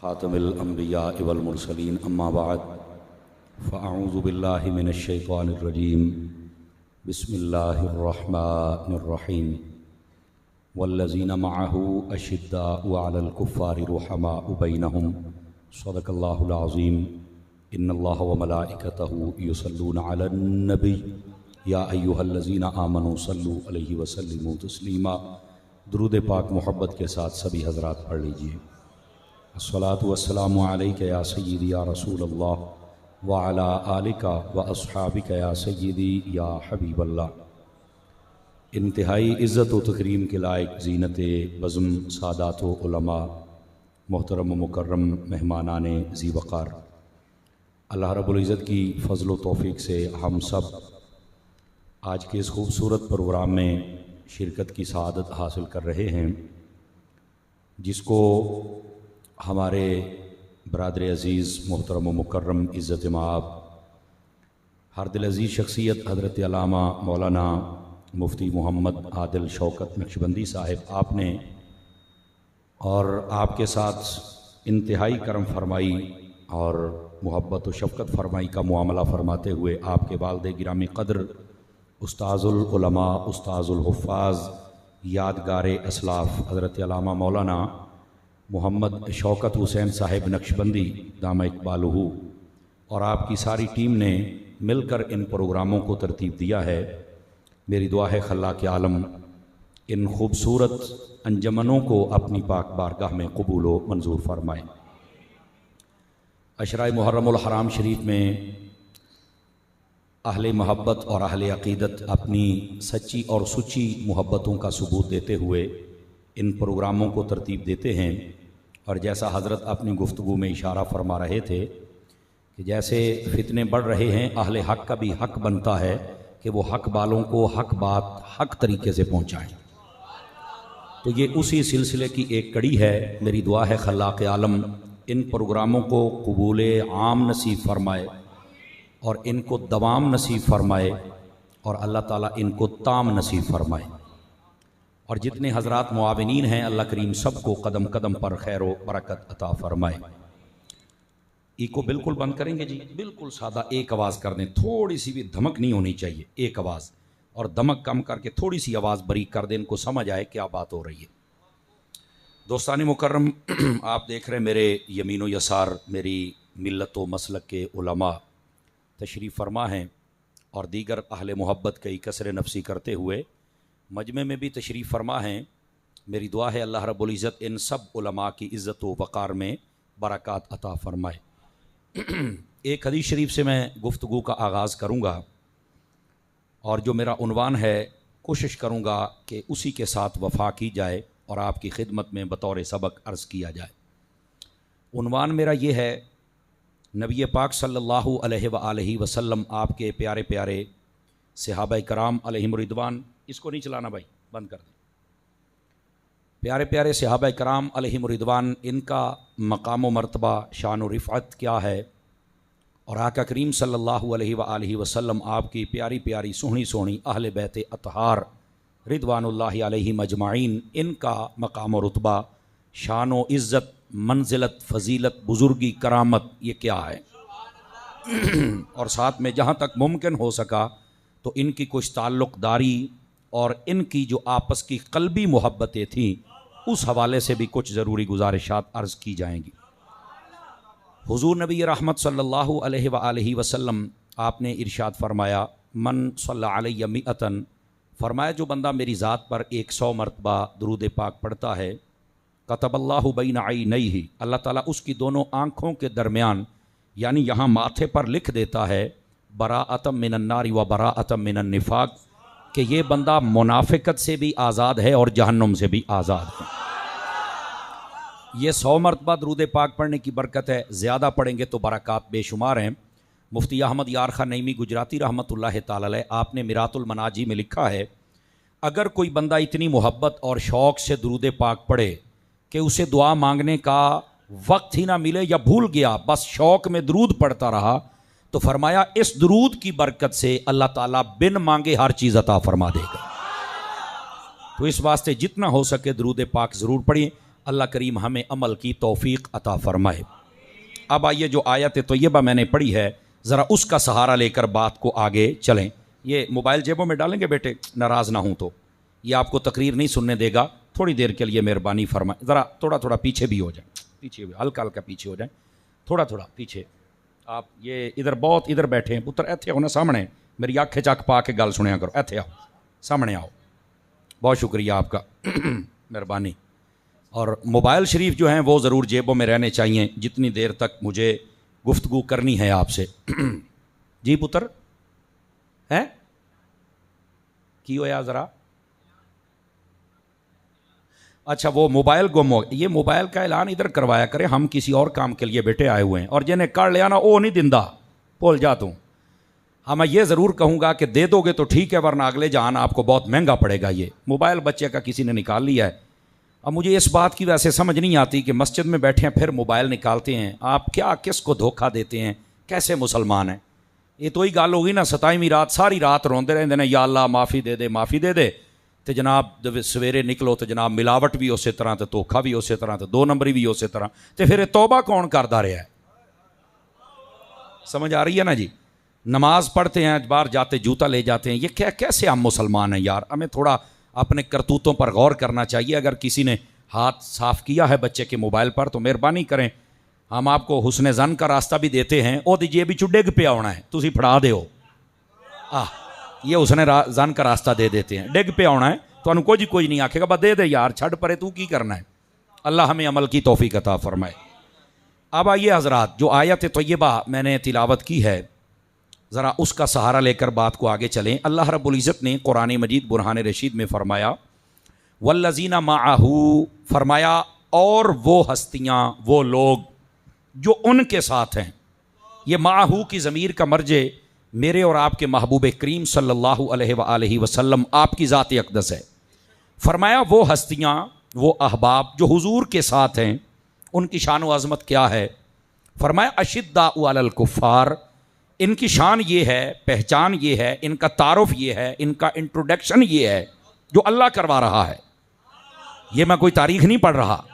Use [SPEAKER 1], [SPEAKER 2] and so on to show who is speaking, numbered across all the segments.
[SPEAKER 1] ख़ातमुल अंबिया वल मुरसलीन अम्मा बाद फ़अऊज़ु बिल्लाहि मिनश शैतानिर रजीम बिस्मिल्लाहिर रहमानिर रहीम वल्लज़ीना मअहू अशिद्दाउ अलल कुफ़्फ़ारि रुहमाउ बैनहुम सदक़ल्लाहुल अज़ीम इन्नल्लाह व मलाइकतहू युसल्लूना अलन नबी या अय्युहल्लज़ीना आमनू सल्लु अलैहि व सल्लिमू तस्लीमा। दुरूद पाक मोहब्बत के साथ सभी हज़रात पढ़ लीजिए। अस्सलातु वस्सलामु अलैका या सय्यदी या रसूलल्लाह व अला आलिका व अस्हाबिका या सय्यदी या हबीबल्लाह। इंतहाई इज़्ज़त व तकरीम के लायक ज़ीनत बज़्म सादात व उलमा मोहतरम मुकर्रम मेहमानाने ज़ी वक़ार, अल्लाह रब्बुल इज़्ज़त की फ़ज़्ल व तौफ़ीक़ से हम सब आज के इस खूबसूरत प्रोग्राम में शिरकत की सआदत हासिल कर रहे हैं, जिसको हमारे बरादर अज़ीज़ मोहतरम व मुकर्रम इज़्ज़त माब हर दिल अज़ीज़ शख्सियत हज़रत अल्लामा मौलाना मुफ्ती मोहम्मद आदिल शौकत नक्शबंदी साहिब आपने और आपके साथ इंतहाई करम फरमाई और मोहब्बत व शफ़क़त फरमाई का मुआमला फ़रमाते हुए आपके वालिद गिरामी क़द्र उस्ताज़ुल उलमा उस्ताज़ुल हुफ़्फ़ाज़ यादगारे असलाफ़ हज़रत अल्लामा मौलाना मोहम्मद शौकत हुसैन साहिब नक्शबंदी दामा इक़बालुहू और आपकी सारी टीम ने मिलकर इन प्रोग्रामों को तरतीब दिया है। मेरी दुआ है खल्लाक़ आलम इन खूबसूरत अंजमनों को अपनी पाक बारगाह में कबूल व मंजूर फरमाए। अशराए मुहर्रमुल हराम शरीफ में अहले मोहब्बत और अहले अक़ीदत अपनी सच्ची और सुच्ची मोहब्बतों का सबूत देते हुए इन प्रोग्रामों को तरतीब देते हैं। और जैसा हज़रत अपनी गुफ्तगू में इशारा फरमा रहे थे कि जैसे फितने बढ़ रहे हैं, अहले हक़ का भी हक़ बनता है कि वो हक़ वालों को हक़ बात हक़ तरीके से पहुँचाएँ। तो ये उसी सिलसिले की एक कड़ी है। मेरी दुआ है खल्लाक़ आलम इन प्रोग्रामों को कबूल आम नसीब फरमाए और इनको दवाम नसीब फरमाए और अल्लाह ताला इनको ताम नसीब फरमाए। और जितने हज़रात मुआविनीन हैं, अल्लाह करीम सबको कदम कदम पर खैर व बरकत अता फरमाए। इको बिल्कुल बंद करेंगे जी, बिल्कुल सादा एक आवाज़ कर दें, थोड़ी सी भी धमक नहीं होनी चाहिए, एक आवाज़, और दमक कम करके थोड़ी सी आवाज़ बारीक कर दें, इनको समझ आए क्या बात हो रही है। दोस्तानी मुकर्रम, आप देख रहे हैं मेरे यमीन व यसार मेरी मिल्लत व मसलक के उलमा तशरीफ़ फरमा हैं और दीगर अहले मोहब्बत कई कसर नफसी करते हुए मजमे में भी तशरीफ़ फरमा हैं। मेरी दुआ है अल्लाह रब्बुल इज़्ज़त इन सब उलमा की इज़्ज़त व वक़ार में बरक़ात अता फ़रमाए। एक हदीस शरीफ से मैं गुफ्तगू का आगाज़ करूँगा और जो मेरा उन्वान है कोशिश करूँगा कि उसी के साथ वफ़ा की जाए और आपकी खिदमत में बतौर सबक अर्ज़ किया जाए। उन्वान मेरा ये है, नबी पाक सल्लल्लाहु अलैहि वसल्लम आपके प्यारे प्यारे सहाबाए कराम अलैहिम रिदवान, इसको नहीं चलाना भाई, बंद कर दें। प्यारे प्यारे सहाबाए कराम अलैहिम रिदवान, इनका मकाम व मर्तबा शान व रिफ़अत क्या है और आका करीम सल्लल्लाहु अलैहि वसल्लम आपकी प्यारी प्यारी सोहनी सोहनी अहले बैत अतहार रिदवानुल्लाहि अलैहिम अजमाइन, इनका मकाम व रुतबा शान व इज़्ज़त मंजिलत फ़जीलत बुज़ुर्गी करामत ये क्या है। और साथ में जहाँ तक मुमकिन हो सका तो इनकी कुछ ताल्लुक़दारी और इनकी जो आपस की क़ल्बी मोहब्बतें थीं उस हवाले से भी कुछ ज़रूरी गुजारिशात अर्ज़ की जाएंगी। हुज़ूर नबी रहमत सल्लल्लाहु अलैहि वसल्लम आपने इरशाद फरमाया, मन सल्ला अलैहि मिअतन, फरमाया जो बंदा मेरी ज़ात पर 100 मरतबा दुरूद पाक पढ़ता है, कतबल्लाहु बैना ऐनैहि, अल्लाह ताला उसकी दोनों आँखों के दरमियान यानी यहाँ माथे पर लिख देता है, बराअतम मिनन नारी व बराअतम मिनन निफाक, कि ये बंदा मुनाफिकत से भी आज़ाद है और जहन्नुम से भी आज़ाद है। ये 100 मरतबा दुरूद पाक पढ़ने की बरकत है, ज़्यादा पढ़ेंगे तो बरक़ात बेशुमार हैं। मुफ्ती अहमद यार खान नईमी गुजराती रहमतुल्लाह ताला अलैह, आपने मिरातुल मनाजी में लिखा है, अगर कोई बंदा इतनी मोहब्बत और शौक़ से दुरूद पाक पढ़े कि उसे दुआ मांगने का वक्त ही ना मिले या भूल गया, बस शौक़ में दुरूद पढ़ता रहा, तो फरमाया इस दुरूद की बरकत से अल्लाह ताला बिन मांगे हर चीज़ अता फरमा देगा। तो इस वास्ते जितना हो सके दुरूद पाक ज़रूर पढ़िए। अल्लाह करीम हमें अमल की तौफीक अता फरमाए। अब आइए, जो आयत तैयबा मैंने पढ़ी है, ज़रा उसका सहारा लेकर बात को आगे चलें। ये मोबाइल जेबों में डालेंगे बेटे, नाराज़ ना हूँ तो। ये आपको तकरीर नहीं सुनने देगा, थोड़ी देर के लिए मेहरबानी फरमाए। ज़रा थोड़ा थोड़ा पीछे भी हो जाए, पीछे भी हल्का हल्का पीछे हो जाए, थोड़ा थोड़ा पीछे। आप ये इधर बहुत इधर बैठे हैं पुत्र, इत्थे आओ ना सामने, मेरी अख चक पा के गल सुनिया करो। इत्थे आओ, सामने आओ। बहुत शुक्रिया आपका, मेहरबानी। और मोबाइल शरीफ जो हैं वो ज़रूर जेबों में रहने चाहिए जितनी देर तक मुझे गुफ्तगू करनी है आपसे। जी पुत्र, हैं की होया ज़रा? अच्छा, वो मोबाइल गुम हो। ये मोबाइल का ऐलान इधर करवाया करें, हम किसी और काम के लिए बेटे आए हुए हैं, और जिन्हें कर लिया ना वो नहीं दिंदा, भूल जा तू। हाँ, मैं ये ज़रूर कहूँगा कि दे दोगे तो ठीक है, वरना अगले जहान आपको बहुत महंगा पड़ेगा। ये मोबाइल बच्चे का किसी ने निकाल लिया है। अब मुझे इस बात की वैसे समझ नहीं आती कि मस्जिद में बैठे हैं फिर मोबाइल निकालते हैं। आप क्या किसको धोखा देते हैं? कैसे मुसलमान हैं? ये तो ही गल होगी ना, 27वीं रात सारी रात रोंदे रहते हैं, या अल्लाह माफ़ी दे दे, माफ़ी दे दे। तो जनाब सवेरे निकलो तो जनाब मिलावट भी उस तरह, तो धोखा भी उस तरह, तो 2 नंबरी भी उस तरह। तो फिर तौबा कौन करता रहा है? समझ आ रही है ना जी? नमाज पढ़ते हैं, बाहर जाते जूता ले जाते हैं। ये क्या, कैसे हम मुसलमान हैं यार? हमें थोड़ा अपने करतूतों पर गौर करना चाहिए। अगर किसी ने हाथ साफ़ किया है बच्चे के मोबाइल पर तो मेहरबानी करें, हम आपको हुस्ने जन का रास्ता भी देते हैं। ओ दीजिए भी डिग पे आना है, तुसी फड़ा दो। ये हुस्ने जन का रास्ता दे देते हैं, डिग पे आना है, तो कोई नहीं आखेगा बस दे दे यार, छड़ परे तू की करना है। अल्लाह हमें अमल की तौफीक अता फरमाए। अब आइए हजरात, जो आयत तैयबा मैंने तिलावत की है, ज़रा उसका सहारा लेकर बात को आगे चलें। अल्लाह रब्बुल इज़्ज़त ने कुरान मजीद बुरहान रशीद में फ़रमाया, वल्लज़ीना माअहू, फरमाया और वो हस्तियाँ, वो लोग जो उनके साथ हैं। ये माअहू की ज़मीर का मर्जे मेरे और आपके महबूब करीम सल्लल्लाहु अलैहि वसल्लम आपकी ज़ात अक़दस है। फरमाया वो हस्तियाँ, वो अहबाब जो हुजूर के साथ हैं, उनकी शान व अज़मत क्या है? फरमाया अशिद्दाउ अलल कुफ़ार, इनकी शान ये है, पहचान ये है, इनका तारुफ ये है, इनका इंट्रोडक्शन ये है जो अल्लाह करवा रहा है। ये मैं कोई तारीख नहीं पढ़ रहा,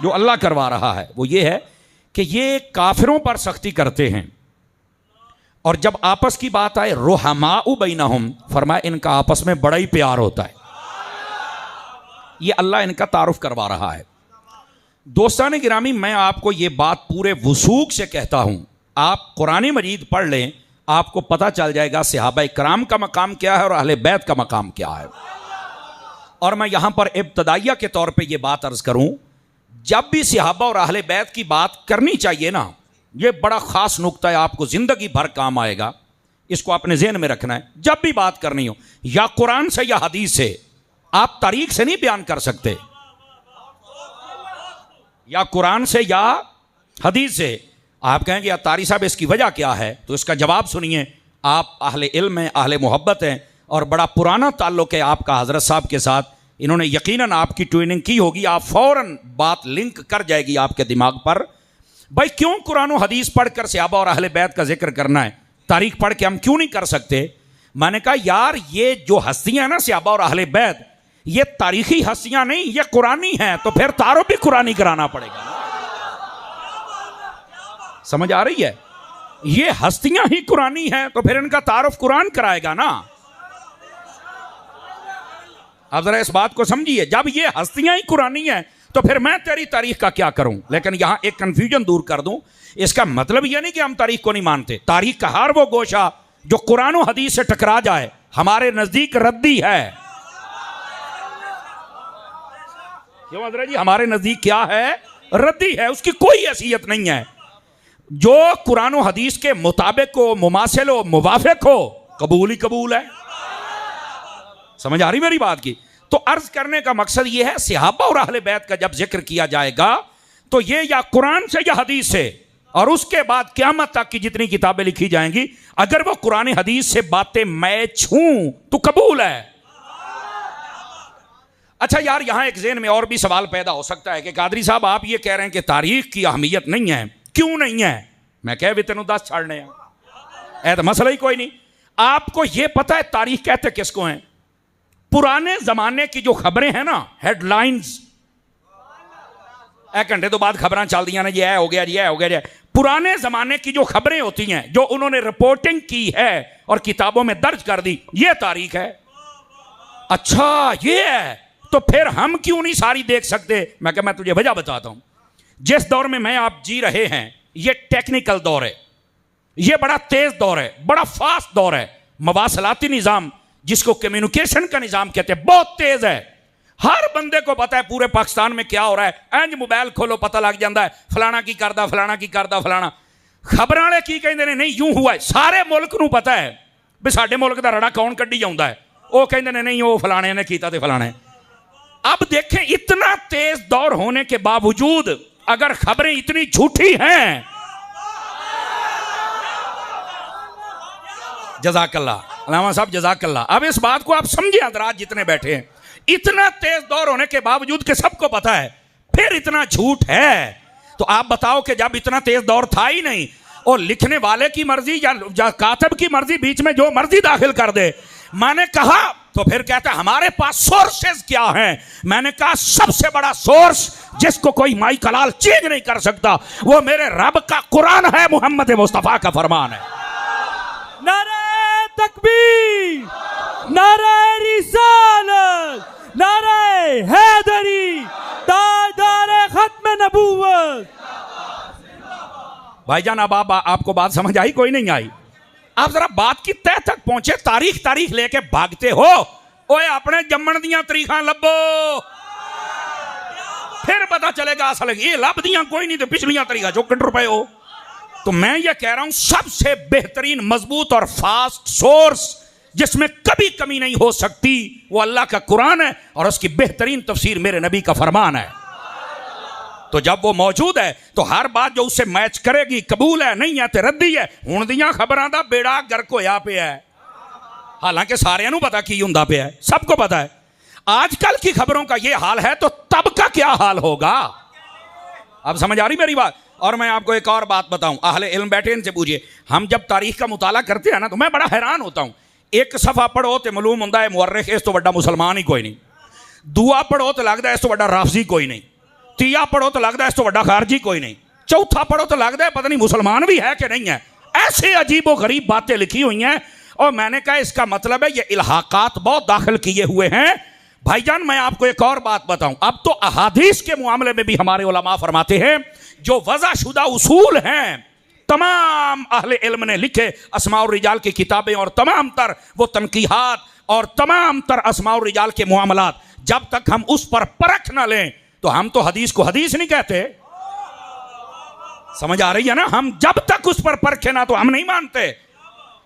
[SPEAKER 1] जो अल्लाह करवा रहा है वो ये है कि ये काफिरों पर सख्ती करते हैं, और जब आपस की बात आए रुहमाउ बैनहुम, फरमाया इनका आपस में बड़ा ही प्यार होता है। ये अल्लाह इनका तारुफ करवा रहा है। दोस्तान गिरामी, मैं आपको ये बात पूरे वसूख से कहता हूँ, आप कुरान मजीद पढ़ लें, आपको पता चल जाएगा सहाबा इकराम का मकाम क्या है और अहले बैत का मकाम क्या है। और मैं यहाँ पर इब्तदाइया के तौर पे ये बात अर्ज़ करूँ, जब भी सहाबा और अहले बैत की बात करनी चाहिए ना, ये बड़ा ख़ास नुक्ता है, आपको ज़िंदगी भर काम आएगा, इसको अपने ज़हन में रखना है। जब भी बात करनी हो, या कुरान से या हदीस से, आप तारीख से नहीं बयान कर सकते, या कुरान से या हदीस से। आप कहेंगे यार तारी साहब इसकी वजह क्या है, तो इसका जवाब सुनिए। आप अहले इल्म हैं, अहले मोहब्बत हैं, और बड़ा पुराना ताल्लुक़ है आपका हज़रत साहब के साथ। इन्होंने यकीनन आपकी ट्रेनिंग की होगी, आप फ़ौरन बात लिंक कर जाएगी आपके दिमाग पर। भाई क्यों कुरान और हदीस पढ़कर सहाबा और अहले बैत का जिक्र करना है, तारीख पढ़ के हम क्यों नहीं कर सकते? मैंने कहा यार ये जो हस्तियाँ हैं ना सहाबा और अहले बैत, ये तारीखी हस्तियाँ नहीं, ये कुरानी हैं, तो फिर तारुफ भी कुरानी कराना पड़ेगा। समझ आ रही है? ये हस्तियां ही कुरानी हैं, तो फिर इनका तारुफ कुरान कराएगा ना। अब जरा इस बात को समझिए, जब ये हस्तियां ही कुरानी हैं तो फिर मैं तेरी तारीख का क्या करूं? लेकिन यहां एक कंफ्यूजन दूर कर दूं, इसका मतलब यह नहीं कि हम तारीख को नहीं मानते। तारीख का हर वो गोशा जो कुरान और हदीस से टकरा जाए हमारे नजदीक रद्दी है। क्यों हजरत जी? हमारे नजदीक क्या है? रद्दी है, उसकी कोई हैसियत नहीं है। जो कुरान और हदीस के मुताबिक हो, मुमासिल हो, मुवाफिक हो, कबूल ही कबूल है। समझ आ रही मेरी बात की? तो अर्ज करने का मकसद यह है, सहाबा और अहले बैत का जब जिक्र किया जाएगा तो ये या कुरान से या हदीस से, और उसके बाद क़यामत तक की जितनी किताबें लिखी जाएंगी, अगर वो कुरान हदीस से बातें मैच हों तो कबूल है। अच्छा यार, यहां एक ज़हन में और भी सवाल पैदा हो सकता है कि कादरी साहब आप ये कह रहे हैं कि तारीख की अहमियत नहीं है, क्यों नहीं है? मैं कह भी तेनों 10 छाड़ने हैं, तो मसला ही कोई नहीं। आपको यह पता है तारीख कहते किसको हैं? पुराने जमाने की जो खबरें हैं ना, हेडलाइंस, एक घंटे तो बाद खबर चल दी ने जी यह हो गया जी यह हो गया जी। पुराने जमाने की जो खबरें होती हैं जो उन्होंने रिपोर्टिंग की है और किताबों में दर्ज कर दी, ये तारीख है। अच्छा ये है, तो फिर हम क्यों नहीं सारी देख सकते? मैं तुझे वजह बताता हूं। जिस दौर में मैं आप जी रहे हैं ये टेक्निकल दौर है, ये बड़ा तेज दौर है, बड़ा फास्ट दौर है। मवासलाती निज़ाम जिसको कम्युनिकेशन का निज़ाम कहते हैं बहुत तेज है। हर बंदे को पता है पूरे पाकिस्तान में क्या हो रहा है। इंज मोबाइल खोलो पता लग जाता है फलाना की करदा फलाना की करदा फलाना। खबर वाले की कहते हैं नहीं यूं हुआ है, सारे मुल्क को पता है भी साडे मुल्क का रड़ा कौन कड्ढी जाता है। वो कहते हैं नहीं वो फलाने ने कीता ते फलाने। अब देखें इतना तेज दौर होने के बावजूद अगर खबरें इतनी झूठी हैं, जज़ाकल्लाह अल्लामा साहब जज़ाकल्लाह। अब इस बात को आप समझे हज़रात जितने बैठे हैं, इतना तेज दौर होने के बावजूद कि सबको पता है फिर इतना झूठ है। तो आप बताओ कि जब इतना तेज दौर था ही नहीं और लिखने वाले की मर्जी या कातिब की मर्जी बीच में जो मर्जी दाखिल कर दे, मैंने कहा तो फिर कहता है हमारे पास सोर्सेज क्या हैं। मैंने कहा सबसे बड़ा सोर्स जिसको कोई माई कलाल चेंज नहीं कर सकता वो मेरे रब का कुरान है, मोहम्मद मुस्तफ़ा का फरमान है।
[SPEAKER 2] नारे तकबीर, नारे रिसालत, नारे हैदरी, ताजदारे खत्म नबूवत।
[SPEAKER 1] भाईजान अब आपको बात समझ आई कोई नहीं आई? आप जरा बात की तह तक पहुंचे। तारीख लेके भागते हो। ओए अपने जम्मन दियां तरीखां लभो, फिर पता चलेगा असल ये लभ दियां कोई नहीं तो पिछलियां तरीखा जो कट रुपए हो। तो मैं ये कह रहा हूं सबसे बेहतरीन मजबूत और फास्ट सोर्स जिसमें कभी कमी नहीं हो सकती वो अल्लाह का कुरान है और उसकी बेहतरीन तफसीर मेरे नबी का फरमान है। तो जब वो मौजूद है तो हर बात जो उससे मैच करेगी कबूल है, नहीं है तो रद्दी है। हुण दियां खबरां दा बेड़ा गर्क होया पिया है, हालांकि सारियां नूं पता की हुंदा पिया है, सबको पता है। आजकल की खबरों का ये हाल है तो तब का क्या हाल होगा? अब समझ आ रही मेरी बात? और मैं आपको एक और बात बताऊं, अहले इल्म बैठे इनसे पूछिए। हम जब तारीख का मुताला करते हैं ना तो मैं बड़ा हैरान होता हूं। एक सफ़ा पढ़ो तो मालूम होंदा है मुअर्रिख इस तो बड़ा मुसलमान ही कोई नहीं। दुआ पढ़ो तो लगता है इस तो बड़ा राफजी कोई नहीं। तीया पढ़ो तो लगता है इस तो बड़ा खारजी कोई नहीं। चौथा पढ़ो तो लगता है पता नहीं मुसलमान भी है कि नहीं है। ऐसे अजीब व गरीब बातें लिखी हुई हैं। और मैंने कहा इसका मतलब है ये इल्हाकात बहुत दाखिल किए हुए हैं। भाईजान मैं आपको एक और बात बताऊं, अब तो अहादीस के मामले में भी हमारे उलमा फरमाते हैं जो वज़ाशुदा उसूल हैं तमाम अहले इल्म ने लिखे, अस्माउर रिजाल की किताबें और तमाम तर वो तनकीहात और तमाम तर अस्माउर रिजाल के मामलात, जब तक हम उस पर परख ना लें तो हम तो हदीस को हदीस नहीं कहते। समझ आ रही है ना? हम जब तक उस पर परखे ना तो हम नहीं मानते।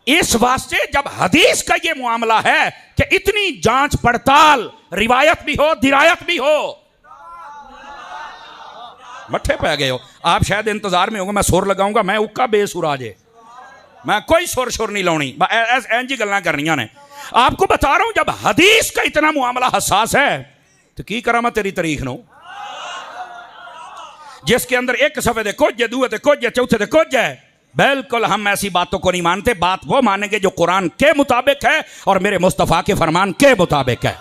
[SPEAKER 1] इस वास्ते जब हदीस का ये मामला है कि इतनी जांच पड़ताल, रिवायत भी हो दिरायत भी हो। मट्ठे पे गए हो आप, शायद इंतजार में होगा मैं सुर लगाऊंगा, मैं उक्का बेसुर आ जाए, मैं कोई सुर नहीं लाउनी, इंज गल्लां करनियां ने। आपको बता रहा हूं जब हदीस का इतना मामला हसास है तो की करा मैं तेरी तारीख नो, जिसके अंदर एक सफे दे कुछ है, दूए दे कुछ है, चौथे दे कुछ है। बिल्कुल हम ऐसी बातों को नहीं मानते। बात वो मानेंगे जो कुरान के मुताबिक है और मेरे मुस्तफ़ा के फरमान के मुताबिक है।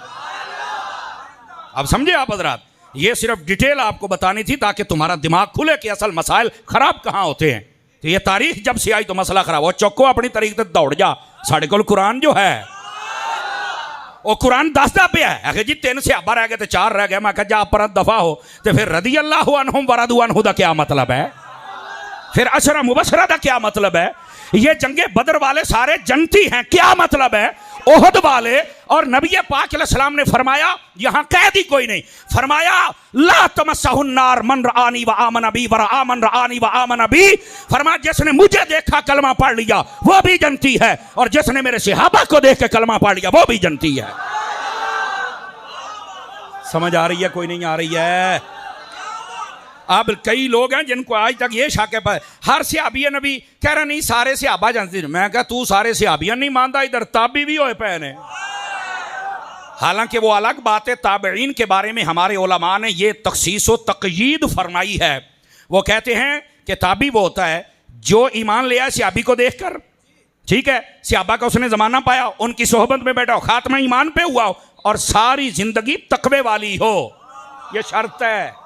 [SPEAKER 1] अब समझे आप हजरात? ये सिर्फ डिटेल आपको बतानी थी ताकि तुम्हारा दिमाग खुले कि असल मसाइल खराब कहाँ होते हैं। तो ये तारीख जब से आई तो मसला खराब हो। चौको अपनी तारीख तक दौड़ जा, साढ़े कोल कुरान जो है वो कुरान दसदा पे है जी 3 सहाबा रह गए तो 4 रह गए। मैं कहा जा पर दफा हो तो फिर रदी अल्लाह अन्हुम व रदू अन्हु दा क्या मतलब है? फिर अशरा मुबशरा दा क्या मतलब है? ये जंगे बदर वाले सारे जन्नती हैं, क्या मतलब है? ओहद वाले और नबी पाक अलैहिस्सलाम ने फरमाया यहां कैदी कोई नहीं, फरमाया ला तमस्सहुन नार मन रानी व आमन बी व आमन रानी व आमन बी। फरमाया जिसने मुझे देखा कलमा पढ़ लिया वो भी जन्नती है और जिसने मेरे सहाबा को देख के कलमा पढ़ लिया वो भी जन्नती है। समझ आ रही है कोई नहीं आ रही है? अब कई लोग हैं जिनको आज तक ये शक है हर सहाबी नबी कह रहा नहीं सारे सहाबा जानते। मैं कहा तू सारे सहाबियां नहीं मानता, इधर ताबी भी होए पे ने। हालांकि वो अलग बात है, ताबईन के बारे में हमारे उलमा ने ये तखसीस व तक़यीद फरमाई है। वो कहते हैं कि ताबी वो होता है जो ईमान ले आए सहाबी को देखकर, ठीक है, सहाबा का उसने ज़माना पाया, उनकी सोहबत में बैठा हो, खात्मा ईमान पे हुआ हो और सारी जिंदगी तकवे वाली हो। ये शर्त है।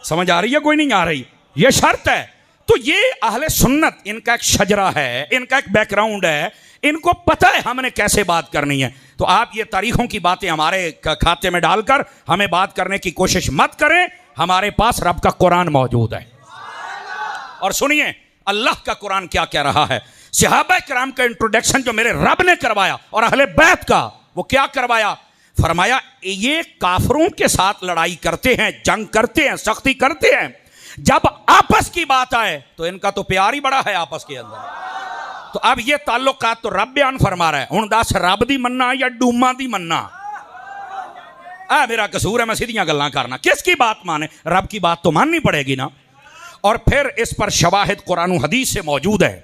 [SPEAKER 1] समझ आ रही है कोई नहीं आ रही? ये शर्त है। तो ये अहले सुन्नत, इनका एक शजरा है, इनका एक बैकग्राउंड है, इनको पता है हमने कैसे बात करनी है। तो आप ये तारीखों की बातें हमारे खाते में डालकर हमें बात करने की कोशिश मत करें। हमारे पास रब का कुरान मौजूद है। और सुनिए अल्लाह का कुरान क्या कह रहा है। सहाबा किराम का इंट्रोडक्शन जो मेरे रब ने करवाया और अहले बैत का, वो क्या करवाया? फरमाया ये काफरों के साथ लड़ाई करते हैं, जंग करते हैं, सख्ती करते हैं, जब आपस की बात आए तो इनका तो प्यार ही बड़ा है आपस के अंदर। तो अब ये ताल्लुकात तो रब बयान फरमा रहा है। हुण दस रब दी मन्ना या डूमा दी मन्ना? मेरा कसूर है, मैं सीधियां गल्लां करना। किसकी बात माने? रब की बात तो माननी पड़ेगी ना। और फिर इस पर शवाहिद कुरान हदीस से मौजूद है।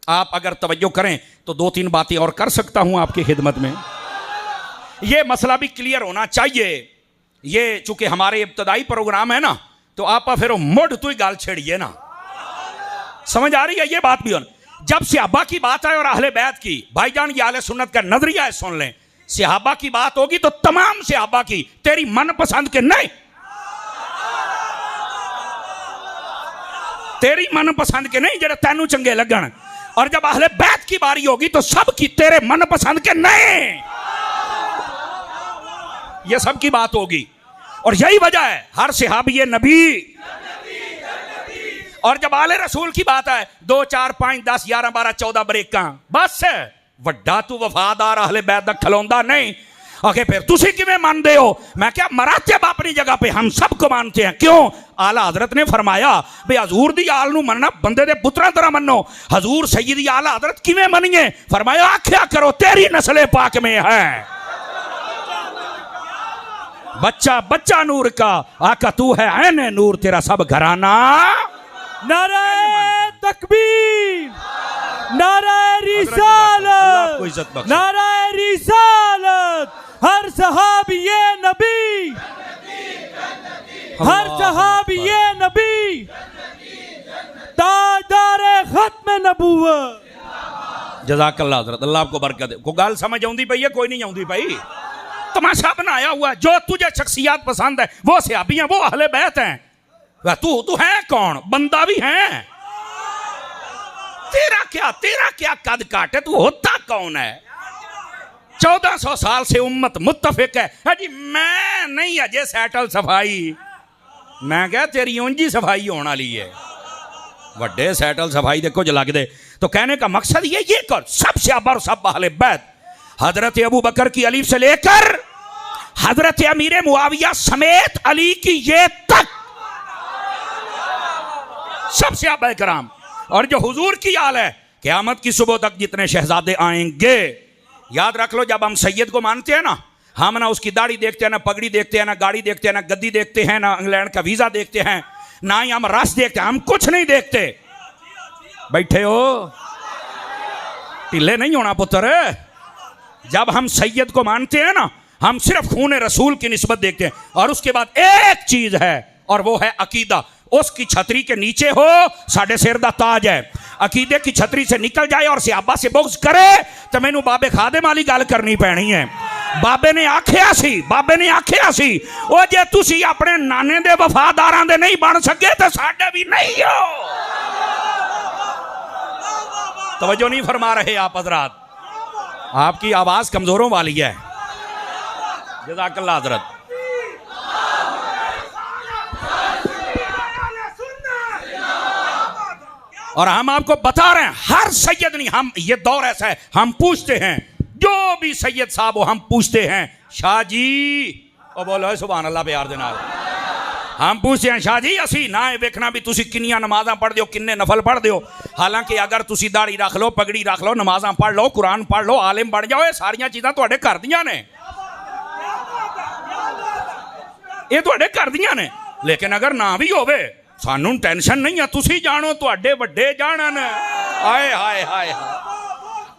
[SPEAKER 1] आप अगर तवज्जो करें तो 2-3 बातें और कर सकता हूं आपकी खिदमत में। यह मसला भी क्लियर होना चाहिए। ये चूंकि हमारे इब्तदाई प्रोग्राम है ना, तो आप फिर मुड़ तो ही गाल छेड़िए ना। समझ आ रही है? ये बात भी होना। जब सहाबा की बात आए और अहले बैत की, भाईजान ये अहले सुन्नत का नजरिया है, सुन लें। सहाबा की बात होगी तो तमाम सहाबा की, तेरी मनपसंद के नहीं, तेरी मनपसंद के नहीं जेड़ा तैनू चंगे लगन। और जब अहले बैत की बारी होगी तो सब की तेरे मनपसंद के नहीं, ये सब की बात होगी। और यही वजह है हर सहाबी ये नबी। और जब आले रसूल की बात है 2, 4, 5, 10, 11, 12, 14 बरेका, बस वड्डा तू वफादार अहले बैत दा खलोंदा नहीं। आगे फिर तुसी किवें मानदे हो? मैं क्या मरातब अपनी जगह पे हम सबको मानते हैं। क्यों? आला हजरत ने फरमाया भी हजूर दी आल नू मनना बंदे दे पुत्रा तरह मनो। हजूर सैयदी आला हजरत किवें मनिए? फरमाया आख्या करो तेरी नस्ल पाक में है, बच्चा बच्चा नूर का, आका तू है ऐने नूर, तेरा सब घराना।
[SPEAKER 2] नारे तकबीर, नारे रिसालत, नारे रिसालत। हर सहाबी ये नबी, हर सहाबी ये नबी, ताजदारे खत्म नबूवत।
[SPEAKER 1] जज़ाकल्लाह हज़रत, अल्लाह आपको बरकत दे। को गाल समझ आउंदी पई है? कोई नहीं आउंदी पई? तमाशा बनाया हुआ। जो तुझे शख्सियत पसंद है वो सहाबी हैं, वो अहले बैत हैं। तू है कौन? बंदा भी है। तेरा क्या कद काट है? तू होता कौन है? 1400 साल से उम्मत मुत्तफिक है। जी मैं नहीं अजे सैटल सफाई। मैं क्या तेरी ऊंजी सफाई होने वाली है, वड्डे सैटल सफाई देखो जो लगदे। तो कहने का मकसद ये कर सब सहाबा और सब अहले बैत, हजरत अबू बकर की अलीफ से लेकर हजरत अमीर मुआविया समेत अली की ये तक सब सहाबा कराम। और जो हुजूर की हाल है क़यामत की सुबह तक जितने शहजादे आएंगे, याद रख लो, जब हम सैयद को मानते हैं ना, हम ना उसकी दाढ़ी देखते हैं, ना पगड़ी देखते हैं, ना गाड़ी देखते हैं, ना गद्दी देखते हैं, ना इंग्लैंड का वीजा देखते हैं, ना ही हम रस देखते हैं, हम कुछ नहीं देखते। बैठे हो, ढिले नहीं होना पुत्र। जब हम सैयद को मानते हैं ना, हम सिर्फ खून रसूल की निस्बत देखते हैं। और उसके बाद एक चीज है और वो है अकीदा। उसकी छतरी के नीचे हो साढ़े सिर दा ताज है। अकीदे की छतरी से निकल जाए और सहाबा से बुग़्ज़ करे तो मैनू बाबे खादिम वाली गल करनी पैनी है। बाबे ने आख्या सी ओ जे तुसी अपने नाने दे वफादारां दे नहीं बन सके तो साडे भी नहीं हो। तवज्जो नहीं फरमा रहे आप हजरात, आपकी आवाज कमजोरों वाली है। जज़ाकल्लाह हजरत। और हम आपको बता रहे हैं हर सैयद नहीं, हम ये दौर ऐसा है हम पूछते हैं जो भी सैयद साहब हो, हम पूछते हैं शाह जी, और बोलो सुभान अल्लाह प्यार दे नाल। हम पूछते हैं शाह जी असी ना वेखना भी तुसी किन्नियां नमाज़ां पढ़ दियो, किन्ने नफल पढ़ दियो। हालांकि अगर तुसी दाढ़ी रख लो, पगड़ी रख लो, नमाज़ां पढ़ लो, कुरान पढ़ लो, आलिम बन जाओ, ये सारियां चीज़ां तुहाडे घर दियां ने, ये तुहाडे घर दियां ने। लेकिन अगर ना भी होवे सानू टेंशन नहीं है, तुसी जानो तुहाडे वड्डे जानन। हाय हाय हाय,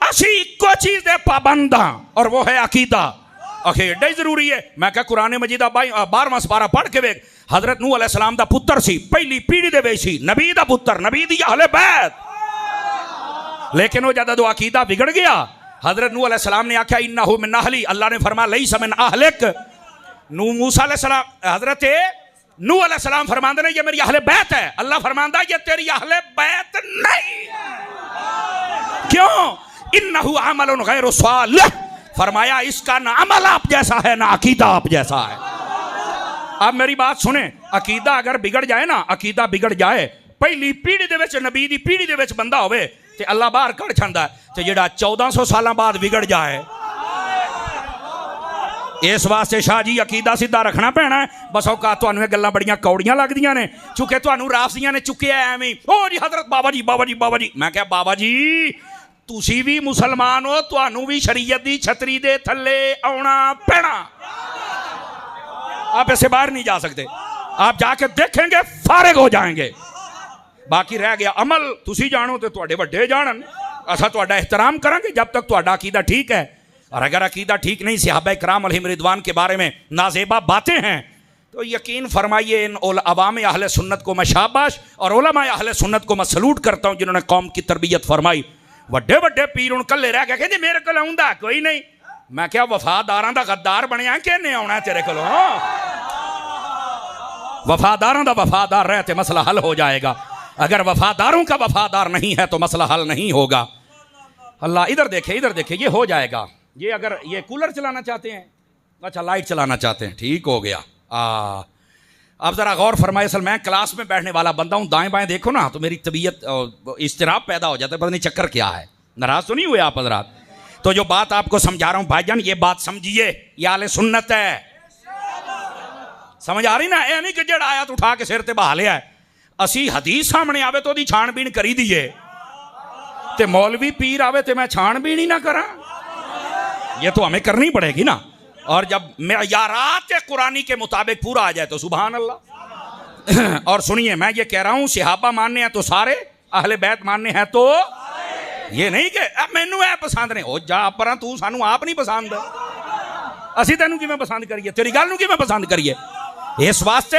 [SPEAKER 1] असी इको चीज दे पाबंद हां और वो है अकीदा। आखिर एडा ही जरूरी है। मैं क्या कुरान मजीद 12वां पारा पढ़ के वेख, हजरत नूह अलैहिस्सलाम दा पुत्र सी, पहली पीढ़ी दे विच सी, नबी दा पुत्र, नबी दी अहले बैत। लेकिन वो जद अकीदा बिगड़ गया, हजरत नूह अलैहिस्सलाम ने आख्या इन्नहु मिन अहली, अल्लाह ने फरमाया लैसा मिन अहलिक। नूह मूसा अलैहिस्सलाम हजरत नूह अलैहिस्सलाम फरमाते हैं ये मेरी अहले बैत है, अल्लाह फरमाता है ये तेरी अहले बैत नहीं। क्यों? इन्नहु अमलुन गैरु सालिह, फरमाया इसका ना अमल आप जैसा है ना अकीदा आप जैसा है। अब मेरी बात सुने, अकीदा अगर बिगड़ जाए ना, अकीदा बिगड़ जाए, पहली पीढ़ी दे विच नबी दी पीढ़ी दे विच बंदा होवे ते अल्लाह बाहर कढ़ छंदा ते जेड़ा 1400 साल बाद बिगड़ जाए। इस वास्ते शाह जी अकीदा सीधा रखना पैना है। बस औकात तुहानू गल्लां बड़ियां कौड़ियां लगदियां ने, चुके तुहानू राफसियां ने चुके एवें ओ जी हजरत बाबा जी बाबा जी बाबा जी। मैं क्या बाबा जी तुसी भी मुसलमान हो, तुहानू भी शरीयत दी छतरी दे थल्ले आउणा पैना, आप ऐसे बाहर नहीं जा सकते। आप जाके देखेंगे फारिग हो जाएंगे। बाकी रह गया अमल, तुसी जानो तो तुहाडे वड्डे जानन, असां तुहाडा एहतराम करांगे जब तक तुहाडा अकीदा ठीक है। और अगर अकीदा ठीक नहीं, सहाबा इकराम अलैहिम रिदवान के बारे में नाजेबा बातें हैं, तो यकीन फरमाइए इन अवाम अहले सुन्नत को मैं शाबाश और उलमा अहले सुन्नत को मैं सलूट करता हूँ जिन्होंने कौम की तरबियत फरमाई। वड्डे वड्डे पीर हुण कल्ले रह गए, कहते मेरे को आउंदा कोई नहीं। मैं क्या वफादारां दा गद्दार बनया किहने आउणा तेरे कोलों? वफादारां दा वफादार रह ते मसला हल हो जाएगा। अगर वफादारों का वफादार नहीं है तो मसला हल नहीं होगा। अल्लाह इधर देखे इधर देखे, ये हो जाएगा। ये अगर ये कूलर चलाना चाहते हैं, अच्छा लाइट चलाना चाहते हैं, ठीक हो गया। अब ज़रा गौर फरमाए, असल मैं क्लास में बैठने वाला बंदा हूँ, दाएं बाएं देखो ना तो मेरी तबीयत इस्तिराब पैदा हो जाता है, पता नहीं चक्कर क्या है। नाराज तो नहीं हुए आप हज़रात? तो जो बात आपको समझा रहा हूँ भाईजान, ये बात समझिए, ये आले सुन्नत है। समझ आ रही ना? यह नहीं कि जड़ आया तो उठा के सिर ते बहा लिया है। असी हदीस सामने आवे तो ओदी छानबीन करी दीए, ते मौलवी पीर आवे तो मैं छानबीन ही ना करा, ये तो हमें करनी पड़ेगी ना। और जब मेयारात कुरानी के मुताबिक पूरा आ जाए तो सुभान अल्लाह। और सुनिए, मैं ये कह रहा हूँ सिहाबा मानने हैं तो सारे, अहले बैत मानने हैं तो ये नहीं कि मैनू है पसंद नहीं, ओ जा पर तू सानू आप नहीं पसंद, असी तेनू किवें पसंद करिए, तेरी गल नू किवें पसंद करिए। इस वास्ते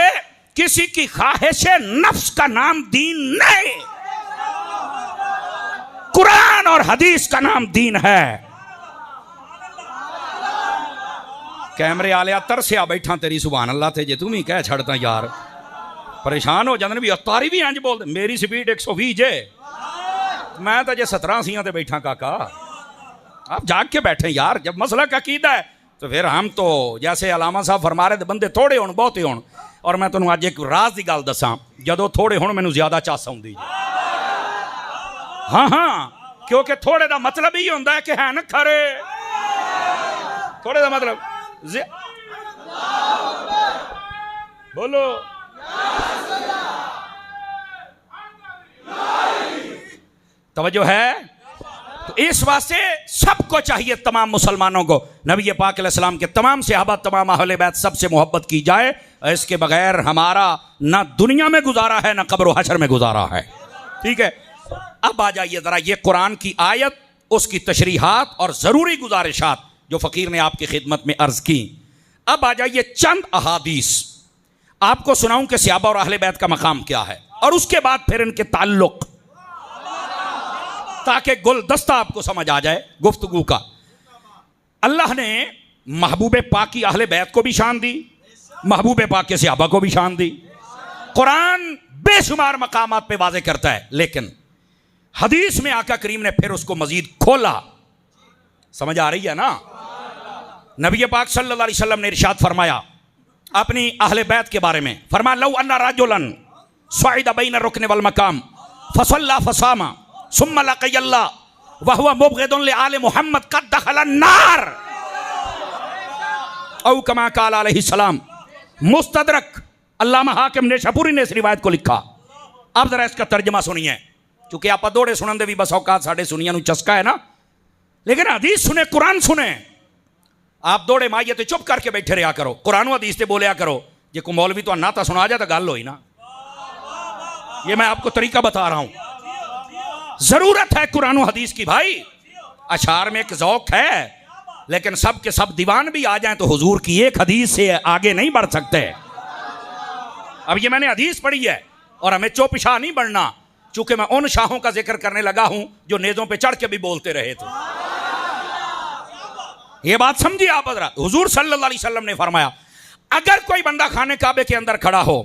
[SPEAKER 1] किसी की ख्वाहिश नफ्स का नाम दीन नहीं, कुरान और हदीस का नाम दीन है। कैमरे आलिया तरसिया बैठा तेरी सुभान अल्लाह थे, जे तुम ही कह छड़ता यार, परेशान हो जाते भी अतारी भी इंज बोलते। मेरी स्पीड 120 जे, मैं तो जे 17 सियां ते बैठा काका। आप जाग के बैठे यार, जब मसला का अकीदा है तो फिर हम तो जैसे अलामा साहब फरमा रहे थे, बंदे थोड़े होण बहुते होण। और मैं तुहानू अज एक राज की गल दसा, जदों थोड़े होण मैनू ज्यादा चस आउंदी। हाँ हाँ, क्योंकि थोड़े का मतलब ही होंदा है कि है न खरे, थोड़े का मतलब बोलो तवज्जो है। तो इस वास्ते सबको चाहिए, तमाम मुसलमानों को नबी पाक अलैहिस्सलाम के तमाम सहाबा, तमाम अहले बैत सबसे मोहब्बत की जाए। इसके बगैर हमारा ना दुनिया में गुजारा है ना कब्र हशर में गुजारा है। ठीक है, अब आ जाइए जरा ये कुरान की आयत, उसकी तशरीहात और ज़रूरी गुजारिशात जो फ़कीर ने आपकी खिदमत में अर्ज़ की। अब आ जाइए चंद अहादीस आपको सुनाऊं कि सहाबा और अहले बैत का मकाम क्या है, और उसके बाद फिर इनके ताल्लुक, ताकि गुलदस्ता आपको समझ आ जाए गुफ्तगू का। अल्लाह ने महबूब पाक की अहले बैत को भी शान दी, महबूब पाक के सहाबा को भी शान दी। कुरान बेशुमार मकामात पे वाज़े करता है, लेकिन हदीस में आका करीम ने फिर उसको मजीद खोला। समझ आ रही है ना? नबी पाक सल्लल्लाहु अलैहि वसल्लम ने इरशाद फरमाया अपनी अहले बैत के बारे में, फरमाया लौ अन्ना रजुलन सअद बैन रुकन वल मकाम फसल्ला फसामा सुम्मा लक़ियल्लाह व हुवा मुबग़िदुन लि आले मुहम्मद क़द दख़लन नार औ कमा क़ाल अलैहि सलाम। मुस्तदरक अल्लामा हाकिम ने शपूरी ने इस रिवायत को लिखा। अब जरा इसका तर्जमा सुनिए, क्योंकि आप दौड़े सुनन दे भी बस औकात साढ़े सुनिया चस्का है ना, लेकिन हदीस सुने, कुरान सुने। आप दौड़े माइए तो चुप करके बैठे रहा करो, कुरान हदीस से बोलिया करो। जे को मौलवी तो नाता सुना जाए तो गल होई ना। ये मैं आपको तरीका बता रहा हूं, जरूरत है कुरान हदीस की भाई। अशार में एक ज़ौक है, लेकिन सब के सब दीवान भी आ जाएं तो हुजूर की एक हदीस से आगे नहीं बढ़ सकते। अब ये मैंने हदीस पढ़ी है और हमें चौपिशा नहीं बढ़ना, चूंकि मैं उन शाहों का जिक्र करने लगा हूं जो नेज़ों पे चढ़ के भी बोलते रहे थे। ये बात समझिए आप हज़रात। हुजूर सल्लल्लाहु अलैहि वसल्लम ने फरमाया अगर कोई बंदा खाने काबे के अंदर खड़ा हो,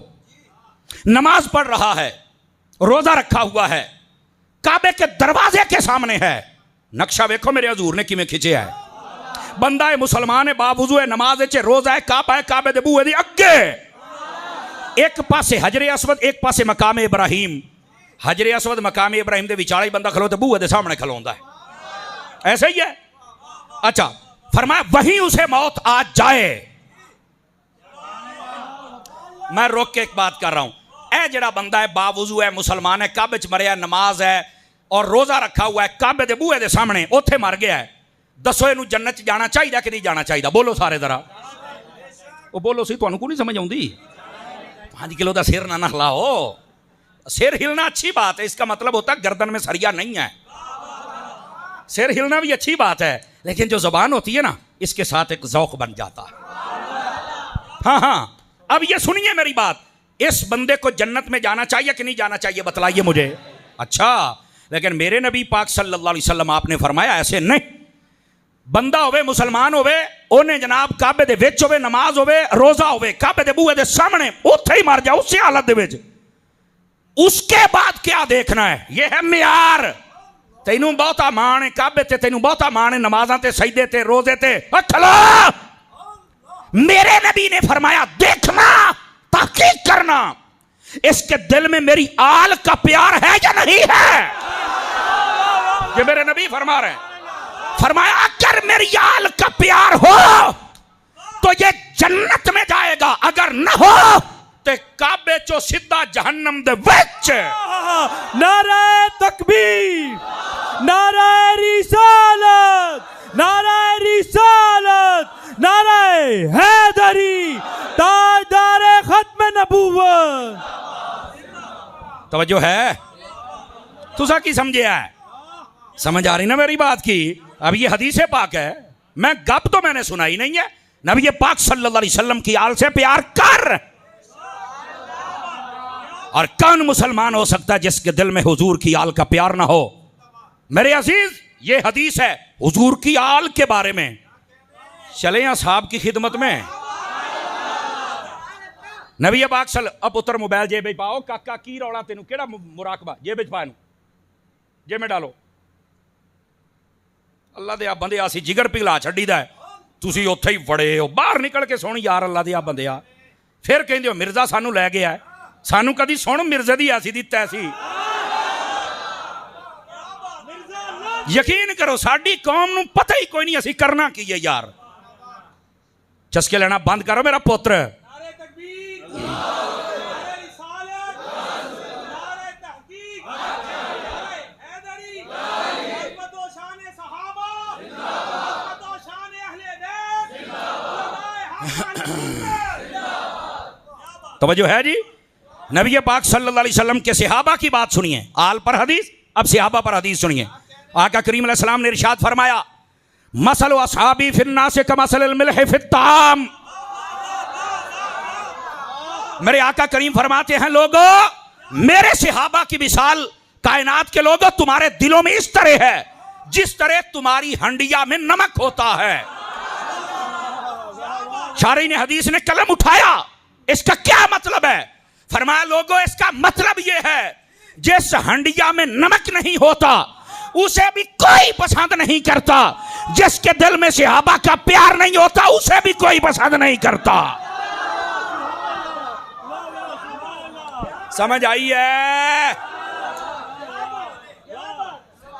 [SPEAKER 1] नमाज पढ़ रहा है, रोजा रखा हुआ है, काबे के दरवाजे के सामने है, नक्शा देखो मेरे हजूर ने किमें खिंचे है, बंदा है मुसलमान है, बावजू है, नमाज है, रोजा है, काबे दे बूहे दी अगे, एक पासे हजरे असवद, एक पासे मकाम इब्राहिम, हजरे असवद मकाम इब्राहिम दे विचाले बंदा खलो तो बूहे दे सामने खलोंदा है, ऐसा ही है। अच्छा, फरमाया वहीं उसे मौत आ जाए। मैं रोक के एक बात कर रहा हूं, ए जड़ा बंदा है, बावजू है, मुसलमान है, काबे च मरिया, नमाज है और रोजा रखा हुआ है, काबे दे बूहे दे सामने उत्थे मर गया है, दसो इनू जन्नत च जाना चाहिए कि नहीं जाना चाहिए? बोलो सारे जरा, वो बोलो सी, तुहानू को नहीं समझ आउंदी? 5 किलो का सिर ना हिलाओ, सिर हिलना अच्छी बात है, इसका मतलब होता है गर्दन में सरिया नहीं है, सिर हिलना भी अच्छी बात है, लेकिन जो जुबान होती है ना, इसके साथ एक ज़ौक बन जाता है। हाँ हाँ, अब ये सुनिए मेरी बात, इस बंदे को जन्नत में जाना चाहिए कि नहीं जाना चाहिए, बतलाइए मुझे। अच्छा, लेकिन मेरे नबी पाक सल्लल्लाहु अलैहि वसल्लम आपने फरमाया ऐसे नहीं, बंदा होवे, मुसलमान होवे, ओने जनाब काबे दे विच होवे, नमाज होवे, रोजा होवे, काबे दे बूहे दे सामने उत्थे ही मर जाओ उसी हालत दे विच, उसके बाद क्या देखना है? ये है मियार। तेनू बहुता मान है काबे ते, तेनू बहुता मान है नमाज़ां ते, सजदे ते, रोजे ते, चलो मेरे नबी ने फरमाया देखना, तहकीक करना, इसके दिल में मेरी आल का प्यार है या नहीं है? ये मेरे नबी फरमा रहे हैं। फरमाया अगर मेरी आल का प्यार हो तो ये जन्नत में जाएगा, अगर न हो तो काबे चो सीधा जहन्नम दे विच।
[SPEAKER 2] नारे तकबीर, नारे रिसालत, नारे रिसालत, नारे हैदरी, ताजदारे खत्म नबूवत।
[SPEAKER 1] तवज्जो है? तुसा की समझे है? समझ आ रही ना मेरी बात की? अब ये हदीस पाक है, मैं गप तो मैंने सुनाई नहीं है, नबी पाक सल्लल्लाहु अलैहि वसल्लम की आल से प्यार कर। और कौन मुसलमान हो सकता है जिसके दिल में हुजूर की आल का प्यार ना हो? मेरे अजीज, ये हदीस है हुजूर की आल के बारे में। चले असहाब की खिदमत में। नबी पाक अब पुत्र मोबाइल जेब में पाओ, काका की रौला तेनू केड़ा मुराकबा, जेब में पा, जेब में डालो। अल्लाह दे बंदे असी जिगर पिघला छड्डीदा है, तुसी उत्थे ही बड़े हो, बाहर निकल के सुन यार अल्लाह दे बंदिया। फिर कहंदे हो मिर्जा सानू लै गया है, सानू कदी सुन मिर्जे दी ऐसी दी तैसी। यकीन करो साडी कौम नू पता ही कोई नहीं असी करना की है यार। चस्के लेना बंद करो मेरा पुत्र। तवज्जो है जी? नबी पाक सल्लल्लाहु अलैहि वसल्लम के सहाबा की बात सुनिए, आल पर हदीस, अब सहाबा पर हदीस सुनिए। आका करीम अलैहि सलाम ने इरशाद फरमाया, मसल असहाबी फिन्नास कमसल मिल्ह फित्ताम। मेरे आका करीम फरमाते हैं, लोगों मेरे सहाबा की मिसाल कायनात के लोगों तुम्हारे दिलों में इस तरह है जिस तरह तुम्हारी हंडिया में नमक होता है। शारी ने हदीस ने कलम उठाया, इसका क्या मतलब है? फरमाया लोगों इसका मतलब यह है जिस हंडिया में नमक नहीं होता उसे भी कोई पसंद नहीं करता, जिसके दिल में सहाबा का प्यार नहीं होता उसे भी कोई पसंद नहीं करता। समझ आई है?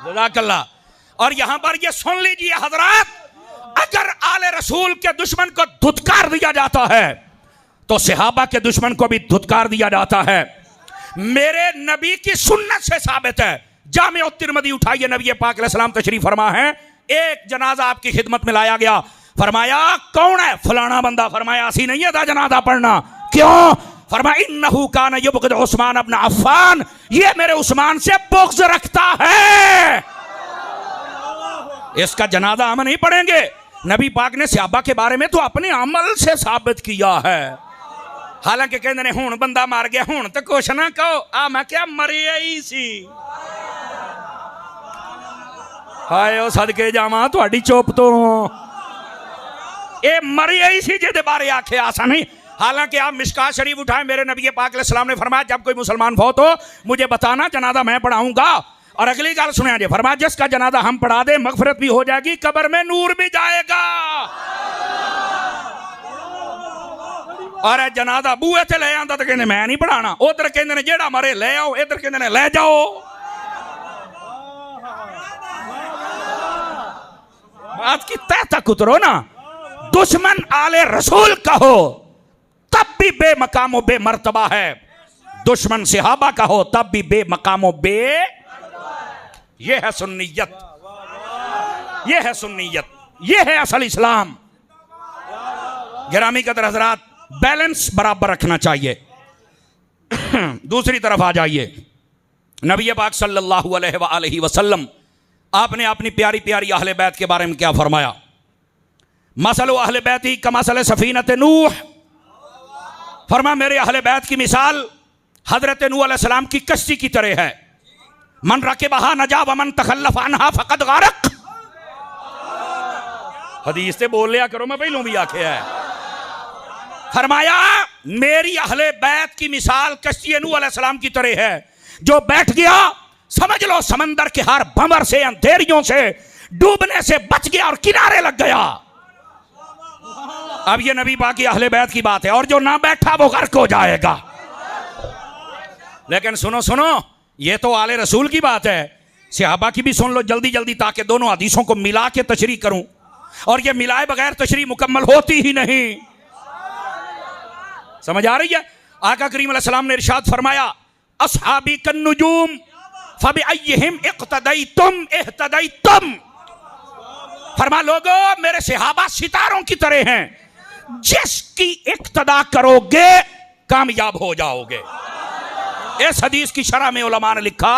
[SPEAKER 1] जज़ाकल्लाह। और यहां पर ये सुन लीजिए हजरात, अगर आले रसूल के दुश्मन को धुतकार दिया जाता है तो सहाबा के दुश्मन को भी धुतकार दिया जाता है। मेरे नबी की सुन्नत से साबित है। जामे तिरमिज़ी उठाइए, नबी पाक अलैहि सलाम तशरीफ फरमा है, एक जनाजा आपकी खिदमत में लाया गया। फरमाया कौन है? फलाना बंदा। फरमाया असी नहीं है जनाजा पढ़ना। क्यों? फरमाया इन्नहु कान युबग़िज़ु उस्मान इब्न अफ़्फ़ान, ये मेरे उस्मान से बुग़्ज़ रखता है, इसका जनाजा हम नहीं पढ़ेंगे। नबी पाक ने सहाबा के बारे में तो अपने अमल से साबित किया है। हालांकि कहते ने हुण बंदा मर गया, हुण तो कुछ ना कहो, आ मैं क्या मरिया ही सी। हाय ओ सदके जावां तुहाडी चुप तो, ये मरिया ही सी जिहदे बारे आखे आसा नहीं। हालांकि आप मिशकात शरीफ उठाएं, मेरे नबी पाक अलैहिस्सलाम ने फरमाया जब कोई मुसलमान फौत हो मुझे बताना, जनाजा मैं पढ़ाऊंगा। और अगली गल सुनिया जी, फरमाया जिसका जनाजा हम पढ़ा दे मगफरत भी हो जाएगी, कब्र में नूर भी जाएगा। और जनाजा बूहे ते ले आंदा तो कहंदे मैं नहीं पढ़ाना, उधर कहंदे ने जेड़ा मरे ले आओ, इधर कहंदे ने ले जाओ। बात की तह तक उतरो ना। दुश्मन आले रसूल कहो तब भी बेमकामो बेमर्तबा है, दुश्मन सहाबा कहो तब भी बेमकामो बे। ये है सुन्नियत, ये है सुन्नियत, ये है असल इस्लाम। गिरामी कदर हजरात, बैलेंस बराबर रखना चाहिए। दूसरी तरफ आ जाइए, नबी पाक सल्लल्लाहु अलैहि वसल्लम आपने अपनी प्यारी प्यारी अहले बैत के बारे में क्या फरमाया? मसलो अहले बैती कमसल सफीनत नूह, फरमा मेरे अहले बैत की मिसाल हजरत नूह अलैहिस्सलाम की कश्ती की तरह है। मन रकिबहा नजा व मन तखल्लफ अन्हा फकद गारक। हदीस से बोल लिया करो, मैं पहलू भी आखे है। फरमाया मेरी अहले बैत की मिसाल कश्ती नूह अलैहिस्सलाम की तरह है, जो बैठ गया समझ लो समंदर के हर भंवर से अंधेरियों से डूबने से बच गया और किनारे लग गया। अब ये नबी पाक की अहले बैत की बात है, और जो ना बैठा वो गर्क हो जाएगा। लेकिन सुनो सुनो, ये तो आले रसूल की बात है, सहाबा की भी सुन लो जल्दी जल्दी, ताकि दोनों हदीसों को मिला के तशरीह करूं, और ये मिलाए बगैर तशरीह मुकम्मल होती ही नहीं। समझ आ रही है? आका करीम अलैहिस्सलाम ने इरशाद फरमाया अस्हाबी कन्नुजूम फबिअय्यिहिम इक्तदैतुम इह्तदैतुम। फरमा लोगो मेरे सहाबा सितारों की तरह हैं, जिसकी इक्तदा करोगे कामयाब हो जाओगे। इस हदीस की शरह में उलमा ने लिखा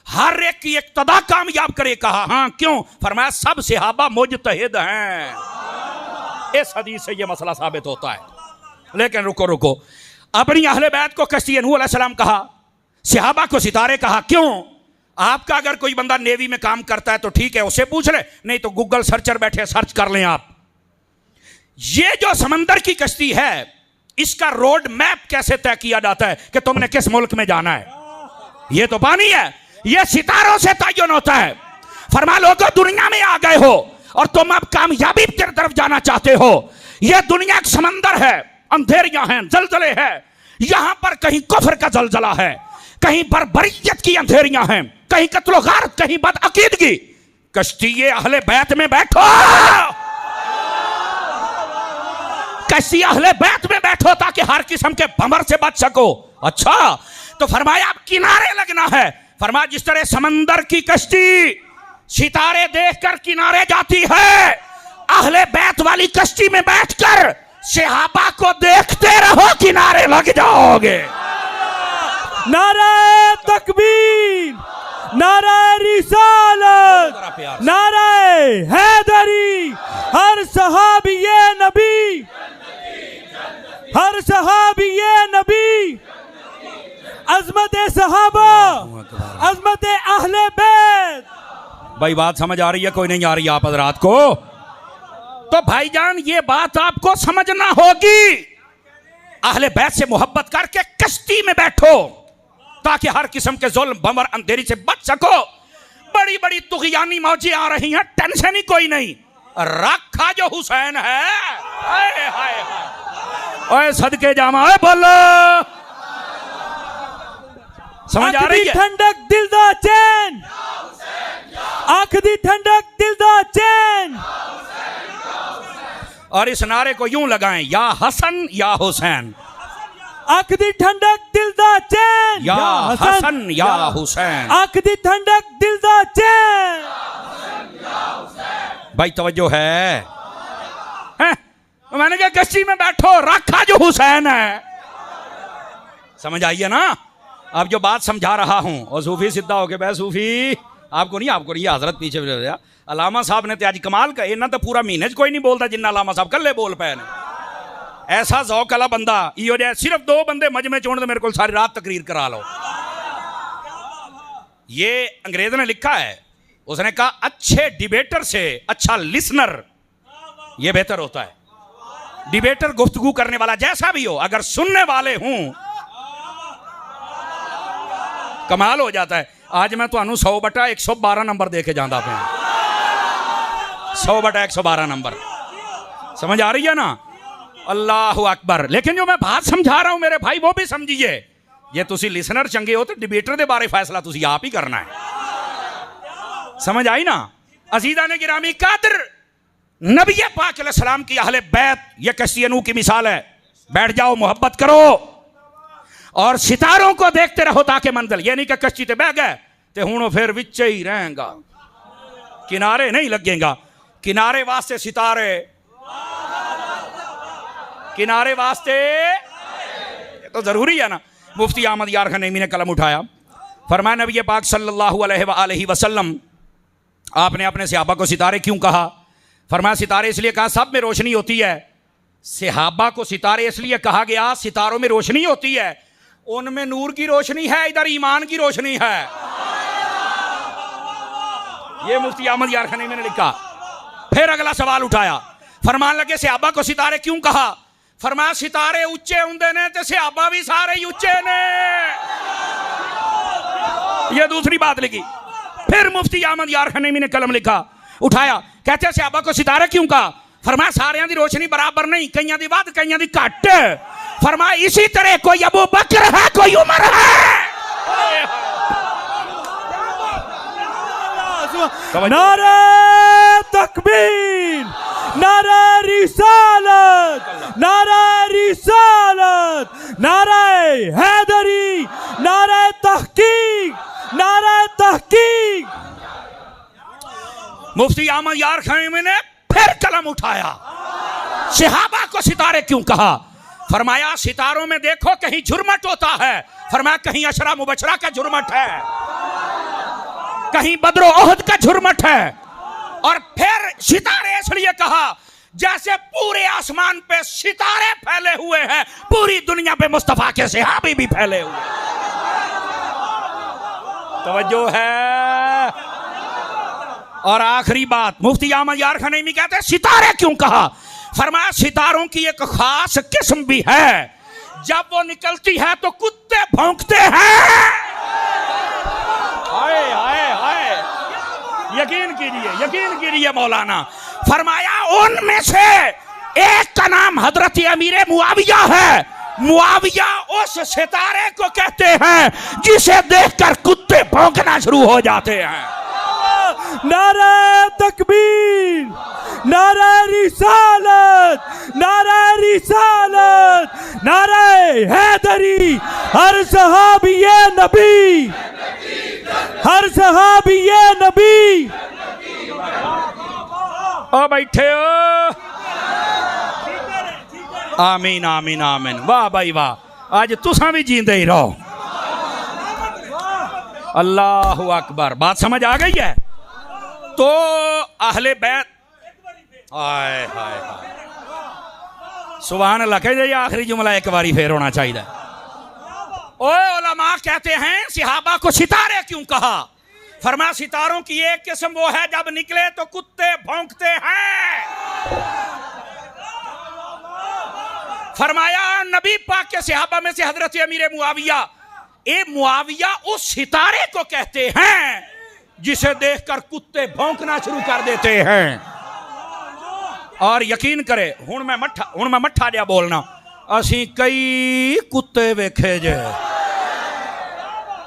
[SPEAKER 1] हर एक की इक्तदा कामयाब करे। कहा हाँ क्यों? फरमाया सब सहाबा मुजतहिद हैं। इस हदीस से यह मसला साबित होता है। लेकिन रुको रुको, अपनी अहले बैत को कश्ती नूह अलैहिस्सलाम कहा, सहाबा को सितारे कहा, क्यों? आपका अगर कोई बंदा नेवी में काम करता है तो ठीक है, उससे पूछ ले, नहीं तो गूगल सर्चर बैठे सर्च कर लें आप। ये जो समंदर की कश्ती है, इसका रोड मैप कैसे तय किया जाता है कि तुमने किस मुल्क में जाना है? ये तो पानी है, ये सितारों से तयन होता है। फरमा लोगों दुनिया में आ गए हो और तुम अब कामयाबी की तरफ जाना चाहते हो। यह दुनिया एक समंदर है, अंधेरियां हैं, जलजले हैं। यहां पर कहीं कुफ्र का जलजला है, कहीं बर्बरियत की अंधेरियां हैं, कहीं कत्लो गारत, कहीं बदअकीदगी। कश्ती अहले बैत में बैठो, कश्ती अहले बैत में बैठो ताकि हर किस्म के भंवर से बच सको। अच्छा तो फरमाया अब किनारे लगना है। फरमाया जिस तरह समंदर की कश्ती सितारे देखकर किनारे जाती है, अहले बैत वाली कश्ती में बैठकर सहाबा को देखते रहो, किनारे लग जाओगे।
[SPEAKER 2] नारे तकबीर, नारे रिसालत, नारे हैदरी। हर सहाबिये नबी, हर सहाबिये नबी, अजमत सहाबा, अजमत अहले बैत।
[SPEAKER 1] भाई बात समझ आ रही है? कोई नहीं आ रही आप हजरात को? तो भाईजान ये बात आपको समझना होगी। अहले बैत से मोहब्बत करके कश्ती में बैठो ताकि हर किस्म के जुल्म भंवर अंधेरी से बच सको। बड़ी बड़ी तुगयानी मौजें आ रही हैं, टेंशन ही कोई नहीं, रखा जो हुसैन है। हाय हाय हाय, ओए सदके जामा, ओए बोलो। समझ आ रही है?
[SPEAKER 2] ठंडक दिल दा चैन, आंख दी ठंडक दिल दा चैन।
[SPEAKER 1] और इस नारे को यूं लगाएं, या हसन या हुसैन।
[SPEAKER 2] आंख दी ठंडक दिल दा चैन,
[SPEAKER 1] या हसन या हुसैन।
[SPEAKER 2] आंख दी ठंडक दिल दा चैन।
[SPEAKER 1] भाई तवज्जो है? मैंने कहा कश्ती में बैठो, रखा जो हुसैन है। समझ आइए ना? अब जो बात समझा रहा हूं, और सूफी सीधा हो के बह सूफी आपको नहीं हजरत पीछे अलामा साहब ने तो आज कमाल का, इन्ना तो पूरा महीने कोई नहीं बोलता जिन्ना अलामा साहब कल्ले बोल पाए ने। ऐसा ज़ौक़ वाला बंदा इहो जिहा, सिर्फ 2 बंदे मजमे चोण तो मेरे को सारी रात तकरीर करा लो। ये अंग्रेज ने लिखा है, उसने कहा अच्छे डिबेटर से अच्छा लिसनर ये बेहतर होता है। डिबेटर गुफ्तगू करने वाला जैसा भी हो, अगर सुनने वाले हूं कमाल हो जाता है। आज मैं तुहानू 100/112 नंबर दे के जाता पे 100/112 नंबर, समझ आ रही है ना? अल्लाह अकबर। लेकिन जो मैं बात समझा रहा हूं मेरे भाई वो भी समझिए। ये तुसी लिसनर चंगे हो तो डिबेटर के बारे फैसला तुसी आप ही करना है, समझ आई ना? अजीजा ने गिरामी कादर नबी पाक अलैहिस्सलाम की अहले बैत ये कश्ती नूह की मिसाल है। बैठ जाओ, मोहब्बत करो और सितारों को देखते रहो ताकि मंजिल, ये नहीं कि कश्ती ते बह गए ते हुण फिर विच ही रहेगा, किनारे नहीं लगेगा। किनारे वास्ते सितारे, किनारे वास्ते ये तो जरूरी है ना। मुफ्ती अहमद यार खनैमी ने कलम उठाया, फरमाया नबी पाक सल्लल्लाहु अलैहि वसल्लम आपने अपने सहाबा को सितारे क्यों कहा? फरमाया सितारे इसलिए कहा सब में रोशनी होती है। सहाबा को सितारे इसलिए कहा गया, सितारों में रोशनी होती है, उनमें नूर की रोशनी है, इधर ईमान की रोशनी है। ये मुफ्ती अहमद यार खनैमी ने लिखा। फिर अगला सवाल उठाया, फरमान लगे सहाबा को सितारे क्यों कहा? फरमाया सितारे उच्चे होंदे ने ते सहाबा भी सारे ही उच्चे ने। ये दूसरी बात लिखी। फिर मुफ्ती अहमद यार खनैमी ने कलम लिखा, उठाया, कहते सहाबा को सितारे क्यों कहा? फरमाया सारियां दी रोशनी बराबर नहीं, कईयां दी वध कईयां दी घट। फरमाया इसी तरह कोई अबू बकर है, कोई उमर है।
[SPEAKER 2] नारे तकबीर, नारे रिसालत, नारे रिसालत, नारे हैदरी, नारे तहकीक, नारे तहकीक।
[SPEAKER 1] मुफ्ती अहमद यार खनैमी ने फिर कलम उठाया, सहाबा को सितारे क्यों कहा? फरमाया सितारों में देखो कहीं झुरमट होता है, फरमाया कहीं अशरा मुबशरा का झुरमट है, कहीं बदरो ओहद का झुरमट है। और फिर सितारे इसलिए कहा जैसे पूरे आसमान पे सितारे फैले हुए हैं, पूरी दुनिया पे मुस्तफा के सहाबी भी फैले हुए हैं। तवज्जो है। और आखिरी बात, मुफ्ती अहमद यार खनैमी कहते हैं सितारे क्यों कहा? फरमाया सितारों की एक खास किस्म भी है, जब वो निकलती है तो कुत्ते भौंकते हैं। हाय हाय हाय, यकीन कीजिए मौलाना। फरमाया उनमें से एक का नाम हजरत अमीर मुआविया है। मुआविया उस सितारे को कहते हैं जिसे देखकर कुत्ते भौंकना शुरू हो जाते हैं।
[SPEAKER 2] नारे तकबीर, नारे रिसालत, नारे रिसालत, नारे हैदरी। हर सहाबी नबी, हर सहाबी नबी।
[SPEAKER 1] ओ बैठे हो, आमीन आमीन आमीन। वाह भाई वाह, आज तुसा भी जींदे ही रहो। अल्लाहु अकबर। बात समझ आ गई है? तो अहले बैत, हाय हाय हाय, सुभान अल्लाह। कह जाइए आखिरी जुमला एक बारी फेर होना चाहिए। ओए उलमा कहते हैं सहाबा को सितारे क्यों कहा? फरमाया सितारों की एक किस्म वो है जब निकले तो कुत्ते भौंकते हैं। फरमाया नबी पाक के सहाबा में से हजरत अमीर मुआविया, ए मुआविया उस सितारे को कहते हैं जिसे देखकर कुत्ते भौंकना शुरू कर देते हैं। और यकीन करे, हुण मैं मट्ठा जिहा बोलना, असी कई कुत्ते वेखे जे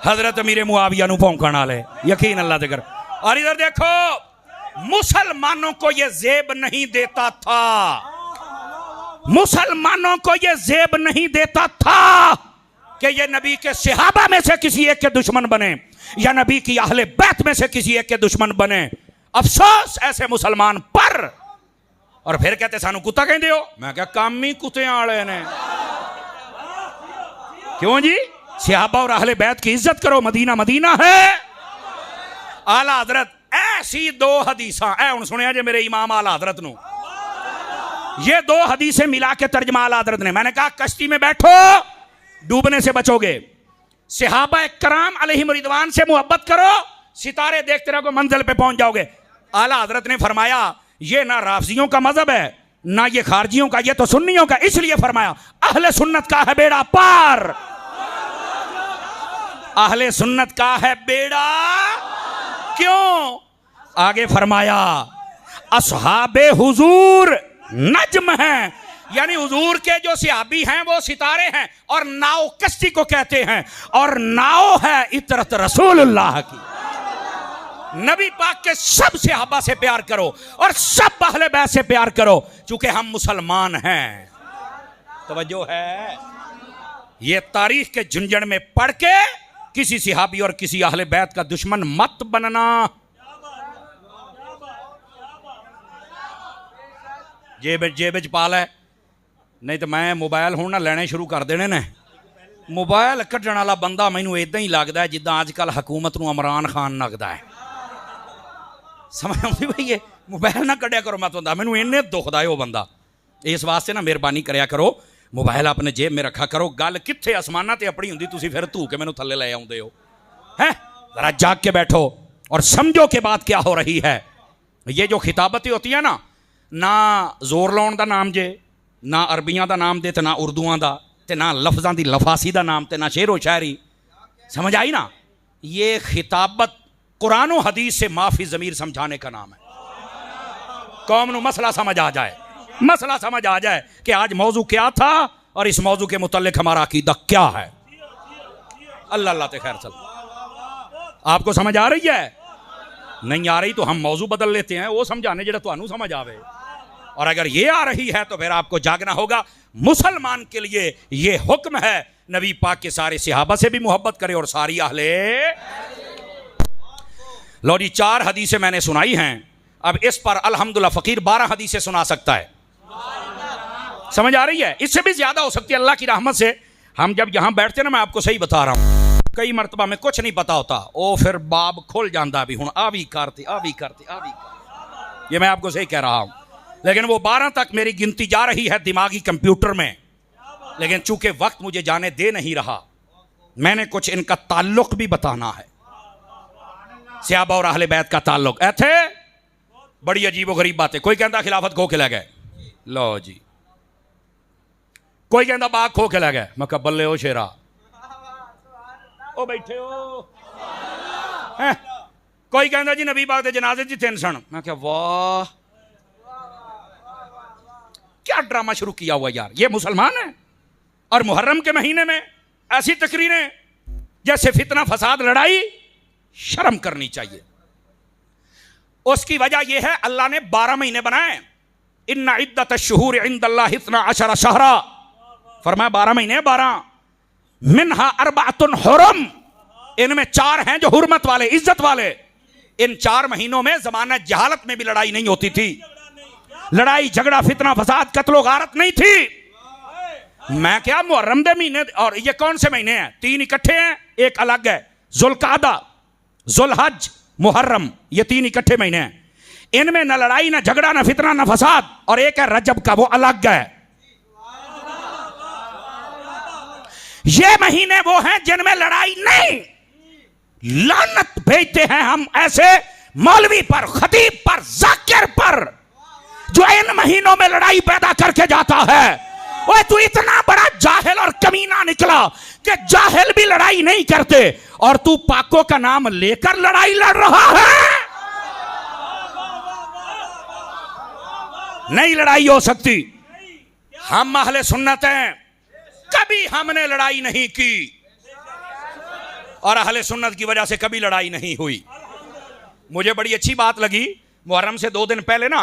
[SPEAKER 1] हजरत अमीर मुआविया नू भौंकण वाले, यकीन अल्लाह ते कर। और इधर देखो, मुसलमानों को यह जेब नहीं देता था, मुसलमानों को यह जेब नहीं देता था कि ये नबी के सहाबा में से किसी एक के दुश्मन बने या नबी की अहले बैत में से किसी एक के दुश्मन बने। अफसोस ऐसे मुसलमान पर। और फिर कहते सानू कुत्ता कहते हो। मैं क्या काम ही कुत्तियां वाले ने। क्यों जी? सहाबा और अहले बैत की इज्जत करो, मदीना मदीना है। आला हजरत ऐसी दो हदीसां ऐ हुण सुनिया जे मेरे इमाम आला हजरत नु, ये दो हदीसें मिला के तर्जमा आला हजरत ने। मैंने कहा कश्ती में बैठो डूबने से बचोगे, सहाबा कराम अलैहिम रिदवान से मोहब्बत करो, सितारे देखते रहो मंजिल पे पहुंच जाओगे। आला हजरत ने फरमाया ये ना राफजियों का मजहब है, ना ये खारजियों का, ये तो सुन्नियों का। इसलिए फरमाया अहले सुन्नत का है बेड़ा पार, अहले सुन्नत का है बेड़ा। क्यों? आगे फरमाया असहाबे हुजूर नज्म हैं, यानी हुजूर के जो सहाबी हैं वो सितारे हैं, और नाव कश्ती को कहते हैं, और नाव है इतरत रसूलुल्लाह की। नबी पाक के सब सहाबा से प्यार करो और सब अहले बैत से प्यार करो, चूंकि हम मुसलमान हैं। तवज्जो है, ये तारीख के झुंझुन में पढ़ के किसी सहाबी और किसी अहले बैत का दुश्मन मत बनना। जेब पाल है, नहीं तो मैं मोबाइल हूं ना लेने शुरू कर देने ने। मोबाइल कढ़ण वाला बंदा मैनू इदां ही लगता है जिद्दां अजकल हुकूमत नूं इमरान खान लगता है। समझ आती भाई, ये मोबाइल ना कढ़िया करो, मैं तो मैनू इन्ने दुखदा है वो बंदा। इस वास्ते ना मेहरबानी करया करो, मोबाइल अपने जेब में रखा करो। गल कित्थे आसमानां ते अपनी हुंदी, तुसीं फिर धू के मैनू थल्ले ले आउंदे हो। हैं जरा जाग के बैठो और समझो कि बात क्या हो रही है। ये जो खिताबतें होती है ना जोर लाउण दा नाम जे, ना अरबियां दा नाम दे, ते ना उर्दूआं दा, ते ना लफ्जां दी लफासी दा नाम, ते ना शेरो शायरी। समझ आई ना? ये खिताबत कुरान और हदीस से माफी ज़मीर समझाने का नाम है। कौम नू मसला समझ आ जाए, मसला समझ आ जाए कि आज मौजू क्या था और इस मौजू के मुतल्लिक हमारा अकीदा क्या है। अल्लाह अल्लाह ते खैर चल। आपको समझ आ रही है? नहीं आ रही तो हम मौजू बदल लेते हैं, वो समझाने जेड़ा तुहानू समझ आवे। और अगर ये आ रही है तो फिर आपको जागना होगा। मुसलमान के लिए ये हुक्म है, नबी पाक के सारे सहाबा से भी मोहब्बत करे और सारी अहले। लो जी, 4 हदीसें मैंने सुनाई हैं। अब इस पर अल्हम्दुलिल्लाह फकीर 12 हदीसें सुना सकता है। समझ आ रही है? इससे भी ज्यादा हो सकती है अल्लाह की रहमत से। हम जब यहां बैठते ना, मैं आपको सही बता रहा हूं, कई मरतबा में कुछ नहीं पता होता, ओ फिर बाब खुल जाता भी हूं आ भी करते आ भी करते आ भी करते। ये मैं आपको सही कह रहा हूं, लेकिन वो 12 तक मेरी गिनती जा रही है दिमागी कंप्यूटर में। लेकिन चूंकि वक्त मुझे जाने दे नहीं रहा, मैंने कुछ इनका ताल्लुक भी बताना है। सहाबा और अहले बैत का ताल्लुक ऐथे बड़ी अजीब व गरीब बात है। कोई कहता खिलाफत खो के ले गए, लो जी। कोई कहता बाग खो के ले गए, मैं कहा बल्ले ओ शेरा, ओ बैठे हो। कोई कहता जी नबी पाक दे जनाजे जी 3 सन, मैं कहा वाह क्या ड्रामा शुरू किया हुआ यार। ये मुसलमान है और मुहर्रम के महीने में ऐसी तकरीरें जैसे फितना फसाद लड़ाई, शर्म करनी चाहिए। उसकी वजह यह है अल्लाह ने 12 महीने बनाए। इन्ना इद्दत अश्शुहूर इंदल्लाह 12 शहरा, फरमाया 12 महीने 12, मिनहा अर्बातुन हुरम, इनमें 4 हैं जो हुर्मत वाले, इज्जत वाले। इन 4 महीनों में जमाना जहालत में भी लड़ाई नहीं होती थी, लड़ाई झगड़ा फितना फसाद कत्लो गारत नहीं थी। मैं क्या मुहर्रम दे महीने, और ये कौन से महीने हैं? 3 इकट्ठे हैं, एक अलग है। जुल्कादा, जुलहज, मुहर्रम, ये 3 इकट्ठे महीने हैं। इनमें न लड़ाई न झगड़ा न फितना न फसाद। और एक है रजब का, वो अलग है। ये महीने वो हैं जिनमें लड़ाई नहीं। लानत भेजते हैं हम ऐसे मौलवी पर, खतीब पर, जाकिर पर, जो इन महीनों में लड़ाई पैदा करके जाता है। ओए तू इतना बड़ा जाहिल और कमीना निकला कि जाहिल भी लड़ाई नहीं करते और तू पाकों का नाम लेकर लड़ाई लड़ रहा है। नहीं लड़ाई हो सकती। हम अहले सुन्नत हैं, कभी हमने लड़ाई नहीं की और अहले सुन्नत की वजह से कभी लड़ाई नहीं हुई। मुझे बड़ी अच्छी बात लगी, मुहर्रम से 2 दिन पहले ना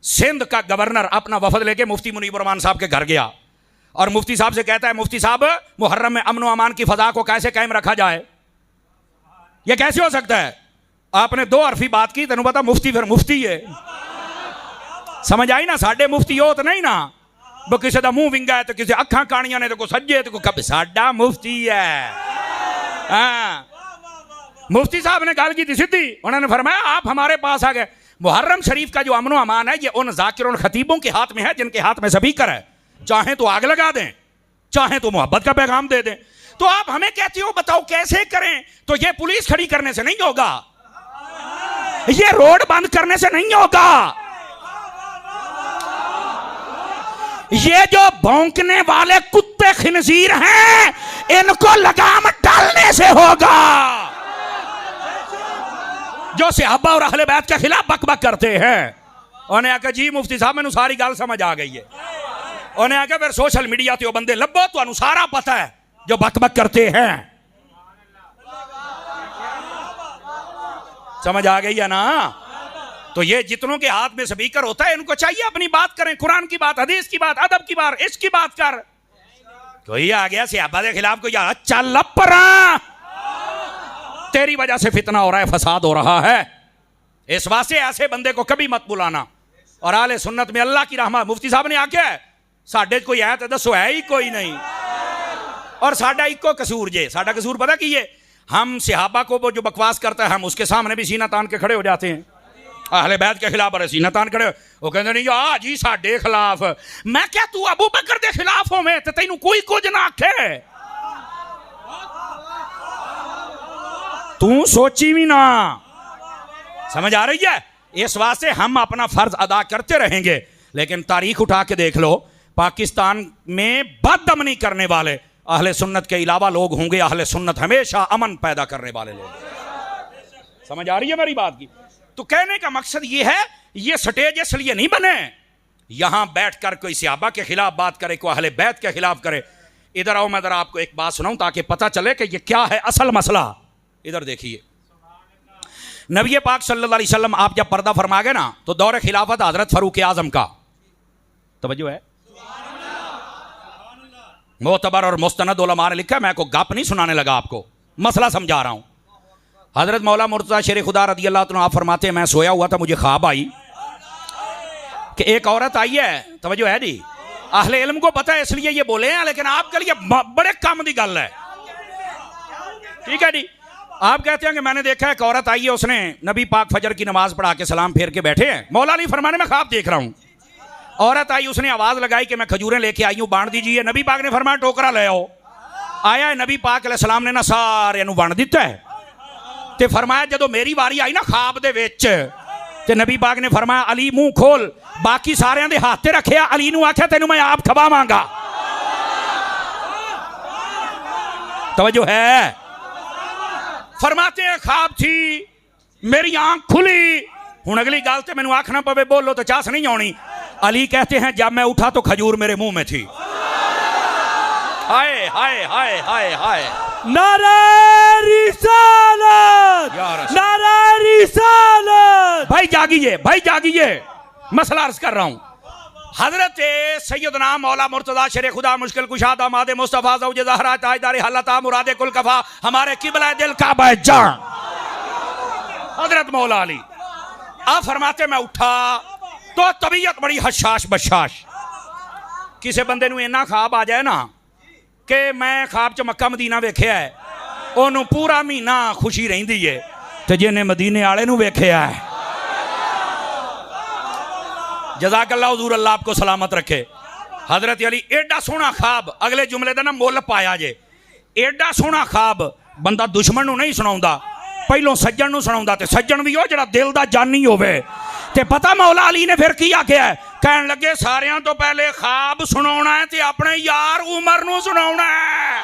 [SPEAKER 1] सिंध का गवर्नर अपना वफद लेके मुफ्ती मुनीब रहमान साहब के घर गया और मुफ्ती साहब से कहता है, मुफ्ती साहब मुहर्रम में अमन व अमान की फजा को कैसे कायम रखा जाए? यह कैसे हो सकता है? आपने 2 हरफी बात की, तेन पता मुफ्ती फिर मुफ्ती है। समझ आई ना? साडे मुफ्ती हो तो नहीं ना, वो किसी का मुंह विंगा है तो किसी अखा कानिया ने तो कोई सज्जे तो कोई खब्बे, साडा मुफ्ती है। हाँ, मुफ्ती साहब ने गल की थी सीधी, उन्होंने फरमाया आप हमारे पास आ गए। मुहर्रम शरीफ का जो अमन व अमान है ये उन जाकिर और खतीबों के हाथ में है जिनके हाथ में स्पीकर है। चाहें तो आग लगा दें, चाहें तो मोहब्बत का पैगाम दे दें। तो आप हमें कहती हो बताओ कैसे करें? तो ये पुलिस खड़ी करने से नहीं होगा, ये रोड बंद करने से नहीं होगा, ये जो भौंकने वाले कुत्ते खिनजीर हैं, इनको लगाम डालने से होगा। जो सहाबा और अहले बैत के खिलाफ बकबक करते हैं, उन्हें आकर जी मुफ्ती साहब मैनू सारी गल समझ आ गई है। उन्हें आकर फिर सोशल मीडिया ते बंदे लभो, तुहानू सारा पता है जो बकबक करते हैं। समझ आ गई है ना? तो ये जितनों के हाथ में स्पीकर होता है, इनको चाहिए अपनी बात करें, कुरान की बात, हदीस की बात, अदब की बात, इश्क की बात कर। कोई आ गया सहाबा के खिलाफ, कोई चल परा, तेरी वजह से फितना हो रहा है, फसाद हो रहा है। इस वास्ते ऐसे बंदे को कभी मत बुलाना। और आले सुन्नत में अल्लाह की रहमत, मुफ्ती साहब ने आख्या है साडे कोई है तो दसो, है ही कोई नहीं। और साडा इको कसूर जे, साडा कसूर पता की है, हम सहाबा को वो जो बकवास करता है, हम उसके सामने भी सीना तान के खड़े हो जाते हैं। अहले बैत के खिलाफ अरे सीना तान खड़े, वो कहते नहीं आ जी साडे खिलाफ। मैं क्या तू अबू बकर दे खिलाफ हो में, तैनू कोई कुछ ना आखे, तू सोची भी ना। समझ आ रही है? इस वास्ते हम अपना फर्ज अदा करते रहेंगे, लेकिन तारीख उठा के देख लो, पाकिस्तान में बदअमनी करने वाले अहले सुन्नत के अलावा लोग होंगे। अहले सुन्नत हमेशा अमन पैदा करने वाले लोग। समझ आ रही है मेरी बात की? तो कहने का मकसद ये है, ये स्टेज इसलिए नहीं बने यहां बैठकर कोई सहाबा के खिलाफ बात करे, कोई अहले बैत के खिलाफ करे। इधर आओ, मैं जरा आपको एक बात सुनाऊं ताकि पता चले कि ये क्या है असल मसला। इधर देखिए, नबी पाक सल्लल्लाहु अलैहि वसल्लम आप जब पर्दा फरमा गए ना, तो दौर खिलाफत हजरत फारूक आजम का, तवज्जो है, मोतबर और मुस्तनद उलमा ने लिखा, मैं को गप नहीं सुनाने लगा, आपको मसला समझा रहा हूं। हजरत मौला मुर्तज़ा शेर खुदा रज़ी अल्लाह तआला आप फरमाते हैं, मैं सोया हुआ था, मुझे ख्वाब आई कि एक औरत आई है, तवज्जो है जी, अहले इल्म को पता है इसलिए ये बोले हैं, लेकिन आपके लिए बड़े काम की गल है। ठीक है जी, आप कहते हैं कि मैंने देखा है एक औरत आई है, उसने नबी पाक फजर की नमाज पढ़ा के सलाम फेर के बैठे हैं। मौला अली फरमाने में ख्वाब देख रहा हूं, औरत आई, उसने आवाज लगाई कि मैं खजूरें लेके आई हूं, बांट दीजिए। नबी पाक ने फरमाया टोकरा ले आओ। आया है, नबी पाक अलैहि सलाम ने ना सारे बांट दिता है। ते फरमाया जदों मेरी वारी आई ना ख्वाब दे विच, ते नबी पाक ने फरमाया अली मुंह खोल, बाकी सारियां दे हाथ ते रखिया, अली नूं आख्या तेनू मैं आप खवावांगा। तवज्जो है? फरमाते हैं ख्वाब थी, मेरी आंख खुली, हुण अगली गल ते मैनू आखना पवे बोलो तो चास नहीं आनी। अली कहते हैं जब मैं उठा तो खजूर मेरे मुंह में थी। हाय हाय हाय हाय हाय,
[SPEAKER 2] नारे रिसालत, नारे रिसालत।
[SPEAKER 1] भाई जागिए, भाई जागिए, मसला अर्ज कर रहा हूं। हजरत सैयदना मौला मुर्तज़ा शेर खुदा मुश्किल कुशा दामाद मुस्तफ़ा ज़ौज ज़हरा ताजदार हलता मुराद कुल कफा हमारे किबला दिल का बैजां हजरत मौला अली आप फरमाते मैं उठा तो तबीयत बड़ी हशाश बशाश। किसी बंदे नूं इन्ना ख्वाब आ जाए ना कि मैं ख्वाब च मक्का मदीना वेख्या है, ओनू पूरा महीना खुशी रहिंदी है, ते जिन्हें मदीने वाले नूं वेख्या है, जज़ाकल्लाह हुज़ूर अल्लाह आपको सलामत रखे। हजरत अली एडा सोहना ख्वाब, अगले जुमले का ना मुल पाया जे, एडा सोहना ख्वाब बंदा दुश्मन नूं नहीं सुनाउंदा, पहलों सज्जन नूं सुनाउंदा, ते सज्जन भी हो जिहड़ा दिल दा जानी होवे। ते पता मौला अली ने फिर की आख्या है, कहन लगे सारियां तो पहले ख्वाब सुनाउणा है ते अपने यार उमर नूं सुनाउणा है।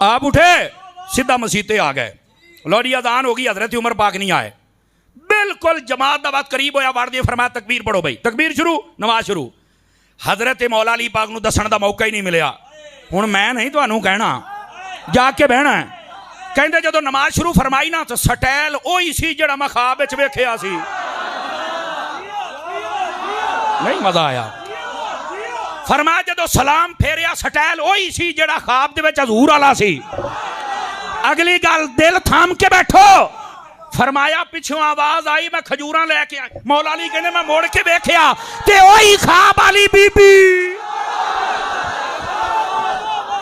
[SPEAKER 1] आप उठे सीधा मसीते आ गए, लोरी अजान होगी, हजरत उमर पाक नहीं आए, बिल्कुल जमात दा वक्त करीब होया, वार दिए फरमाया तकबीर पढ़ो भाई, तकबीर शुरू, नमाज शुरू। हजरत मौला अली पाक नूं दसण दा मौका ही नहीं मिलिया। हुण मैं नहीं तुहानूं कहना, जाके बहना है। कहंदे जदों नमाज शुरू फरमाई ना तो सटैल ओही सी जिहड़ा मैं ख्वाब विच वेखिया सी। नहीं मजा आया? फरमाया जदों सलाम फेरिया सटैल ओही सी जिहड़ा ख्वाब दे विच हजूर वाला सी। अगली गल दिल थाम के बैठो। फरमाया पिछों आवाज आई, मैं खजूरा लैके आया। मौला अली कहने मैं मुड़ के वेखिया ते ओही ख्वाब वाली बीबी,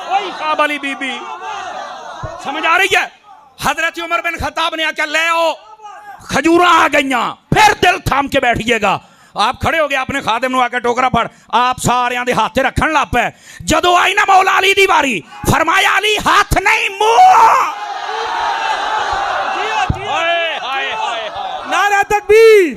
[SPEAKER 1] ओही ख्वाब वाली बीबी। समझ आ रही है? हजरत उमर बिन खत्ताब ने आकर ले आओ, खजूरा आ गईयां, फिर दिल थाम के बैठिएगा। आप खड़े हो गए, अपने खादिम नूं आके टोकरा फड़, आप सारियां दे हाथ रखन लग पे। जदों आई ना मौला अली दी वारी, फरमाया अली हाथ नहीं मुंह।
[SPEAKER 2] नारा तकबीर,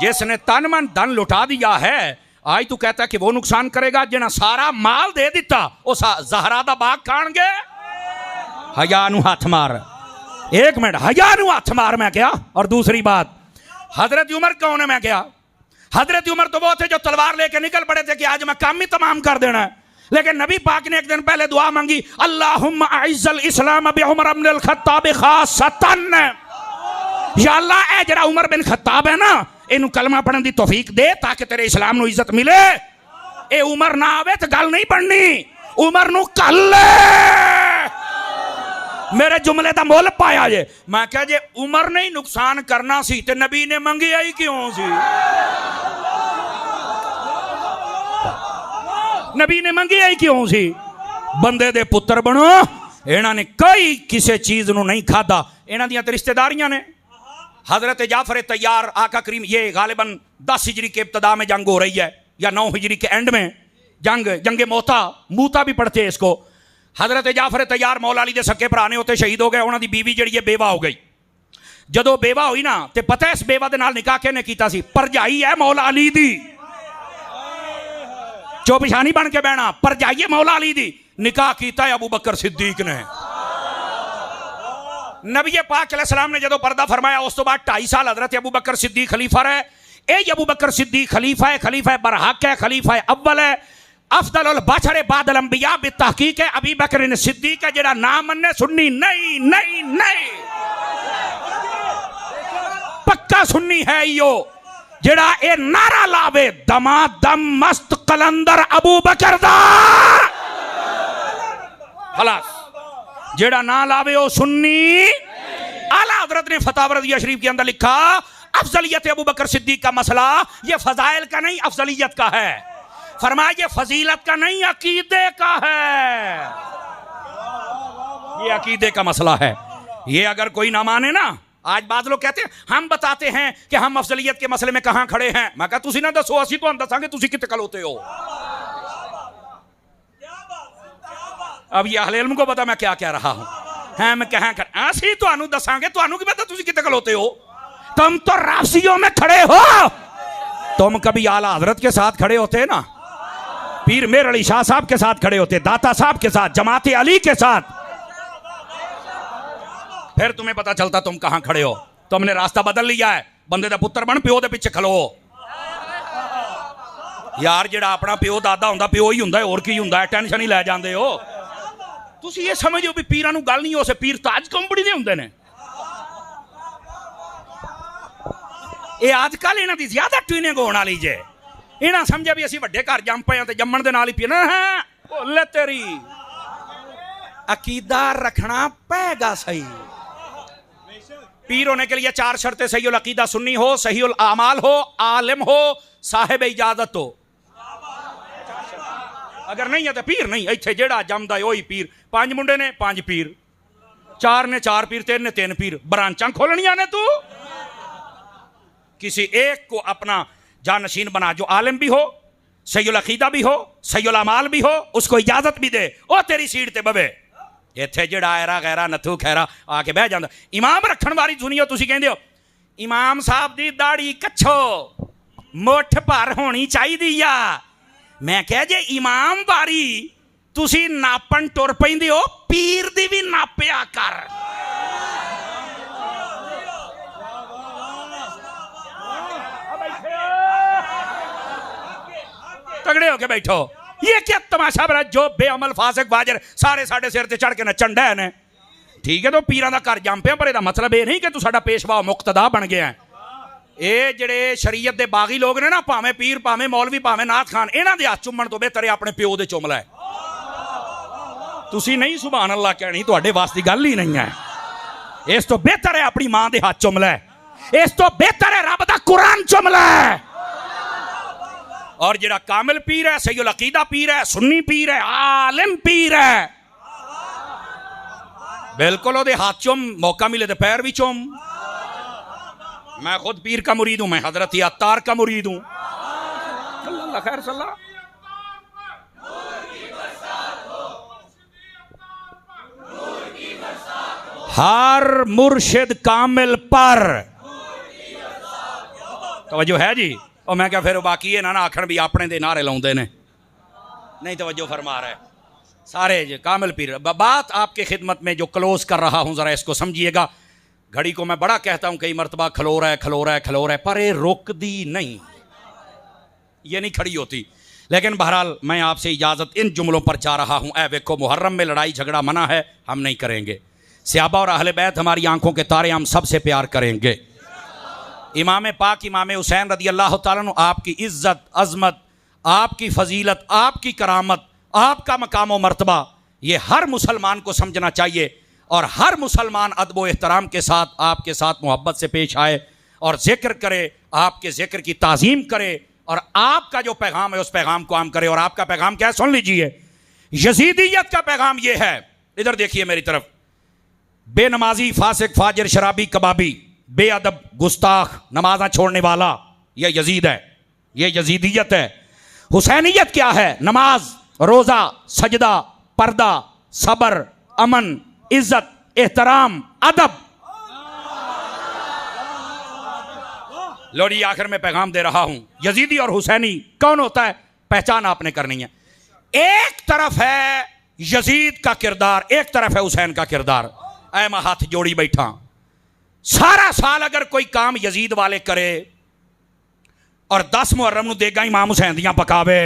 [SPEAKER 2] जिसने तन मन धन लुटा दिया है, आज तू कहता कि वो नुकसान करेगा जिन्हें सारा माल दे दिता, वो ज़हरा दा बाग खान गए। हया नू हथ मार, एक मिनट, हया नू हथ मार। मैं क्या? और दूसरी बात, हजरत उमर कौन है? मैं क्या? हजरत उमर तो वो थे जो तलवार लेके निकल पड़े थे कि आज मैं काम ही तमाम कर देना है। लेकिन नबी पाक ने एक दिन पहले दुआ मांगी, अल्लाहुम्मा अइज़्ज़ल इस्लाम बि उमर इब्न अल खत्ताब खासतन, या अल्लाह ए जरा उमर बिन खत्ताब है ना, इनू कलमा पढ़ने की तौफीक दे ताकि तेरे इस्लाम नू इज्जत मिले। ए उमर ना आवे तो गल नहीं बननी, उमर नू कल मेरे जुमले का मुल पाया जे। मैं क्या जे उमर ने ही नुकसान करना सी ते नबी ने मंगी आई क्यों सी? नबी ने मंगी आई क्यों सी? बंदे दे पुत्र बनो। इन्हां ने कई किसी चीज नू नहीं खादा, इन्हां दियां ते रिश्तेदारियां ने। हजरत जाफर तैयार आका करीम, ये गालिबन 10 हिजरी के इब्तदा में जंग हो रही है या 9 हिजरी के एंड में जंग मूता भी पढ़ते हैं इसको। हजरत जाफर तैयार मौला अली दे सके भरा ने उत्ते शहीद हो गए, उन्होंने बीवी जी बेवा हो गई। जदों बेवा हुई ना, तो पता है इस बेवा दे नाल निकाह किहने कीता सी? भरजाई है मौला अली दी, चौपिशानी बन के बहना, भरजाई है मौला अली दी। निकाह कीता है अबू बकर सिद्दीक ने। नबी पाक अलैहिस्सलाम ने जदों पर्दा फरमाया, उस तो बाद 2.5 साल हजरत अबू बकर सिद्दीक खलीफा रहे। ए अबू बकर सिद्दीक खलीफा है बरहक है, खलीफा है अव्वल है, अफदल बशर बादल अंबिया बितहकीक है। अबी बकर ने सिद्दीक है जेड़ा नाम मन्ने सुन्नी नहीं नहीं नहीं, पक्का सुन्नी है यो, जेड़ा ए नारा लावे दमादम मस्त कलंदर अबू बकर दा, खलास। जेड़ा ना लावे ओ सुन्नी। आला हजरत ने फतावा रज़िया शरीफ के अंदर लिखा, अफजलियत अबू बकर सिद्दीक का मसला ये फजाइल का नहीं अफजलियत का है। फरमाया ये फजीलत का नहीं अकीदे का है, ये अकीदे का मसला है। ये अगर कोई ना माने ना, आज बाद लोग कहते हैं हम बताते हैं कि हम अफजलियत के मसले में कहां खड़े हैं। मैं कहा तुसी ना दसो, असी तो हम दसांगे तुसी कितने खलोते हो। अब ये अहले इल्म को पता मैं क्या कह रहा हूं। हैं मैं कहां कर, असी तुहानू दसांगे, तुहानू की पता तुसी कितने खलोते हो। तुम तो राफसियों में खड़े हो। तुम कभी आला हजरत के साथ खड़े होते ना, पीर मेर अली शाह साहब के साथ खड़े होते, दाता साहब के साथ, जमाते अली के साथ, फिर तुम्हें पता चलता तुम कहां खड़े हो। तुमने रास्ता बदल लिया है। बंदे दा पुत्र बन, प्यो दे पीछे खलो यार। जेड़ा अपना प्यो दादा हुंदा प्यो ही हुंदा है, और की हुंदा है, टेंशन ही लै जांदे हो। तुसी ये समझो भी पीरां नूं गल नहीं हो से, पीर ताज कंपनी दे हुंदे ने। ये आजकल इन्हां दी ज्यादा ट्यूनिंग होण वाली जे। इन्हां समझिया भी असीं वड्डे घर जम पए ते जम्मण दे नाल ही पीना है। भुल तेरी, अकीदा रखना पेगा सही। पीर होने के लिए 4 शर्तें, सही उल अकीदा सुन्नी हो, सही उल आमाल हो, आलिम हो, साहिब इजाजत हो। अगर नहीं है तो पीर नहीं। इत्थे जेड़ा जमदा वही पीर। 5 मुंडे ने 5 पीर, 4 ने 4 पीर, 3 ने 3 पीर। ब्रांचां खोलनियां ने तू। किसी एक को अपना जानशीन बना जो आलिम भी हो, सही उल अकीदा भी हो, सही उल अमाल भी हो, उसको इजाजत भी दे, ओ तेरी सीट ते बवे। इत्थे जेड़ा आयरा गैरा नथू खैरा आके बह जांदा। इमाम रखण वाली दुनिया तुसीं कहंदे हो इमाम साहब दी दाढ़ी कच्छो मुठ भर होनी चाहिदी आ। मैं कह जे इमाम बारी तुसीं नापन टुर पैंदे हो, पीर दी भी नापिया कर। तगड़े होके बैठो। ये क्या तमाशा बना? जो बेअमल फासिक फाजिर सारे साडे सिर ते चढ़ के नचन डे ने। ठीक है, तो पीरां दा घर जम पिया, पर इहदा मतलब ये नहीं कि तू साडा पेशवा मुक्तदा बन गया है। ये जेड़े शरीयत दे बागी लोग ने ना, भावें पीर भावें मौलवी भावें नाथ खान, इन्हां दे हत्थ चुम्मण तो बेहतर है अपने प्यो दे चुम लै। तुसीं नहीं सुभान अल्लाह कहनी, तुहाडे वास्ते गल ही नहीं है। इस तो बेहतर है अपनी मां दे हत्थ चुम लै, इस तो बेहतर है रब दा कुरान चुम लै। और जेड़ा कामिल पीर है, सही उल अकीदा पीर है, सुन्नी पीर है, आलिम पीर है, बिल्कुल ओदे हाथ चुम, मौका मिले तो पैर भी चुम। मैं खुद पीर का मुरीद हूं, मैं हजरत अत्तार का मुरीद हूं। अल्लाह खैर सल्ला। हर मुर्शिद कामिल पर तवज्जो है जी। और मैं क्या फिर बाकी ये ना आखण भी अपने दे नारे लाउंदे ने, नहीं तवज्जो फरमा रहे सारे जी। कामिल पीर बात आपके खिदमत में जो क्लोज कर रहा हूँ, ज़रा इसको समझिएगा। घड़ी को मैं बड़ा कहता हूँ, कई मरतबा खलो रहा है खलो रहा है खलो रहा है, पर ये रोक दी नहीं, ये नहीं खड़ी होती। लेकिन बहरहाल मैं आपसे इजाज़त इन जुमलों पर चाह रहा हूँ। ऐ देखो, मुहर्रम में लड़ाई झगड़ा मना है, हम नहीं करेंगे। सहाबा और अहले बैत हमारी आंखों के तारे, हम सबसे प्यार करेंगे। इमाम पाक इमाम हुसैन रदी अल्लाह ताला अन्हु, आपकी इज़्ज़त अज़मत, आपकी फ़जीलत, आपकी करामत, आपका मकाम व मर्तबा, ये हर मुसलमान को समझना चाहिए। और हर मुसलमान अदब व एहतराम के साथ आपके साथ मोहब्बत से पेश आए और ज़िक्र करे, आपके ज़िक्र की ताज़ीम करे, और आपका जो पैगाम है उस पैगाम को आम करे। और आपका पैगाम क्या है, सुन लीजिए। यजीदियत का पैगाम ये है, इधर देखिए मेरी तरफ। बेनमाजी, फासिक, फाजिर, शराबी, कबाबी, बेअदब, गुस्ताख, नमाज़ा छोड़ने वाला, यह यजीद है, यह यजीदियत है। हुसैनियत क्या है? नमाज, रोज़ा, सजदा, पर्दा, सब्र, अमन, इज्जत, एहतराम, अदब। लोड़ी आखिर में पैगाम दे रहा हूं, यजीदी और हुसैनी कौन होता है, पहचान आपने करनी है। एक तरफ है यजीद का किरदार, एक तरफ है हुसैन का किरदार। ऐ मैं हाथ जोड़ी बैठा, सारा साल अगर कोई काम यजीद वाले करे और 10 मुहर्रम नूं देगा इमाम हुसैन दियां पकावे,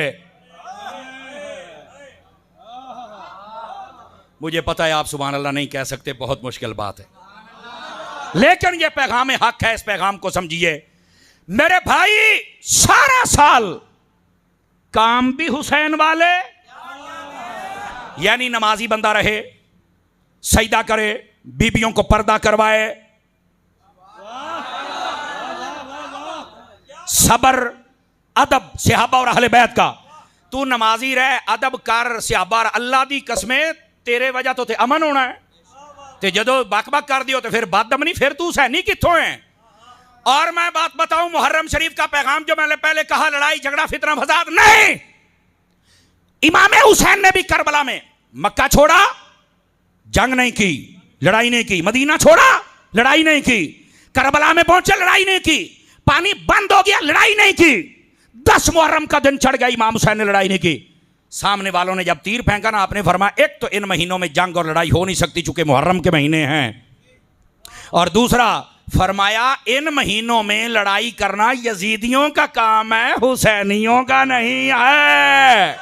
[SPEAKER 2] मुझे पता है आप सुभान अल्लाह नहीं कह सकते, बहुत मुश्किल बात है, लेकिन यह पैगाम हक है, इस पैगाम को समझिए। मेरे भाई, सारा साल काम भी हुसैन वाले, यानी नमाजी बंदा रहे, सजदा करे, बीबियों को पर्दा करवाए, सब्र, अदब, सहाबा और अहले बैत का। तू नमाजी रहे, अदब कर, सहाबा, अल्लाह दी कसमें तेरे वजह तो ते अमन होना है, ते जदों बक बक कर दियो तो फिर बदम नहीं, फिर तू हुसैनी कित्थों है। और मैं बात बताऊं, मुहर्रम शरीफ का पैगाम जो मैंने पहले कहा, लड़ाई झगड़ा फितना फसाद नहीं। इमाम हुसैन ने भी करबला में मक्का छोड़ा, जंग नहीं की, लड़ाई नहीं की, मदीना छोड़ा, लड़ाई नहीं की, करबला में पहुंचे, लड़ाई नहीं की, पानी बंद हो गया, लड़ाई नहीं की, 10 मुहर्रम का दिन चढ़ गया, इमाम हुसैन ने लड़ाई नहीं की। सामने वालों ने जब तीर फेंका ना, आपने फरमाया एक तो इन महीनों में जंग और लड़ाई हो नहीं सकती चूंकि मुहर्रम के महीने हैं, और दूसरा फरमाया इन महीनों में लड़ाई करना यजीदियों का काम है, हुसैनियों का नहीं है।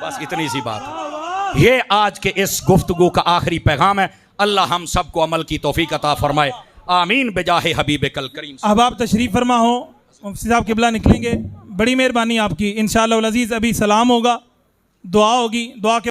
[SPEAKER 2] बस इतनी सी बात है। ये आज के इस गुफ्तगू का आखिरी पैगाम है। अल्लाह हम सबको अमल की तौफीक अता फरमाए, आमीन बिजाहे हबीब कल करीम।
[SPEAKER 3] अब आप तशरीफ फरमा हो, मुफ्ती साहब किबला निकलेंगे, बड़ी मेहरबानी आपकी। इंशाअल्लाह अज़ीज़ अभी सलाम होगा, दुआ होगी, दुआ के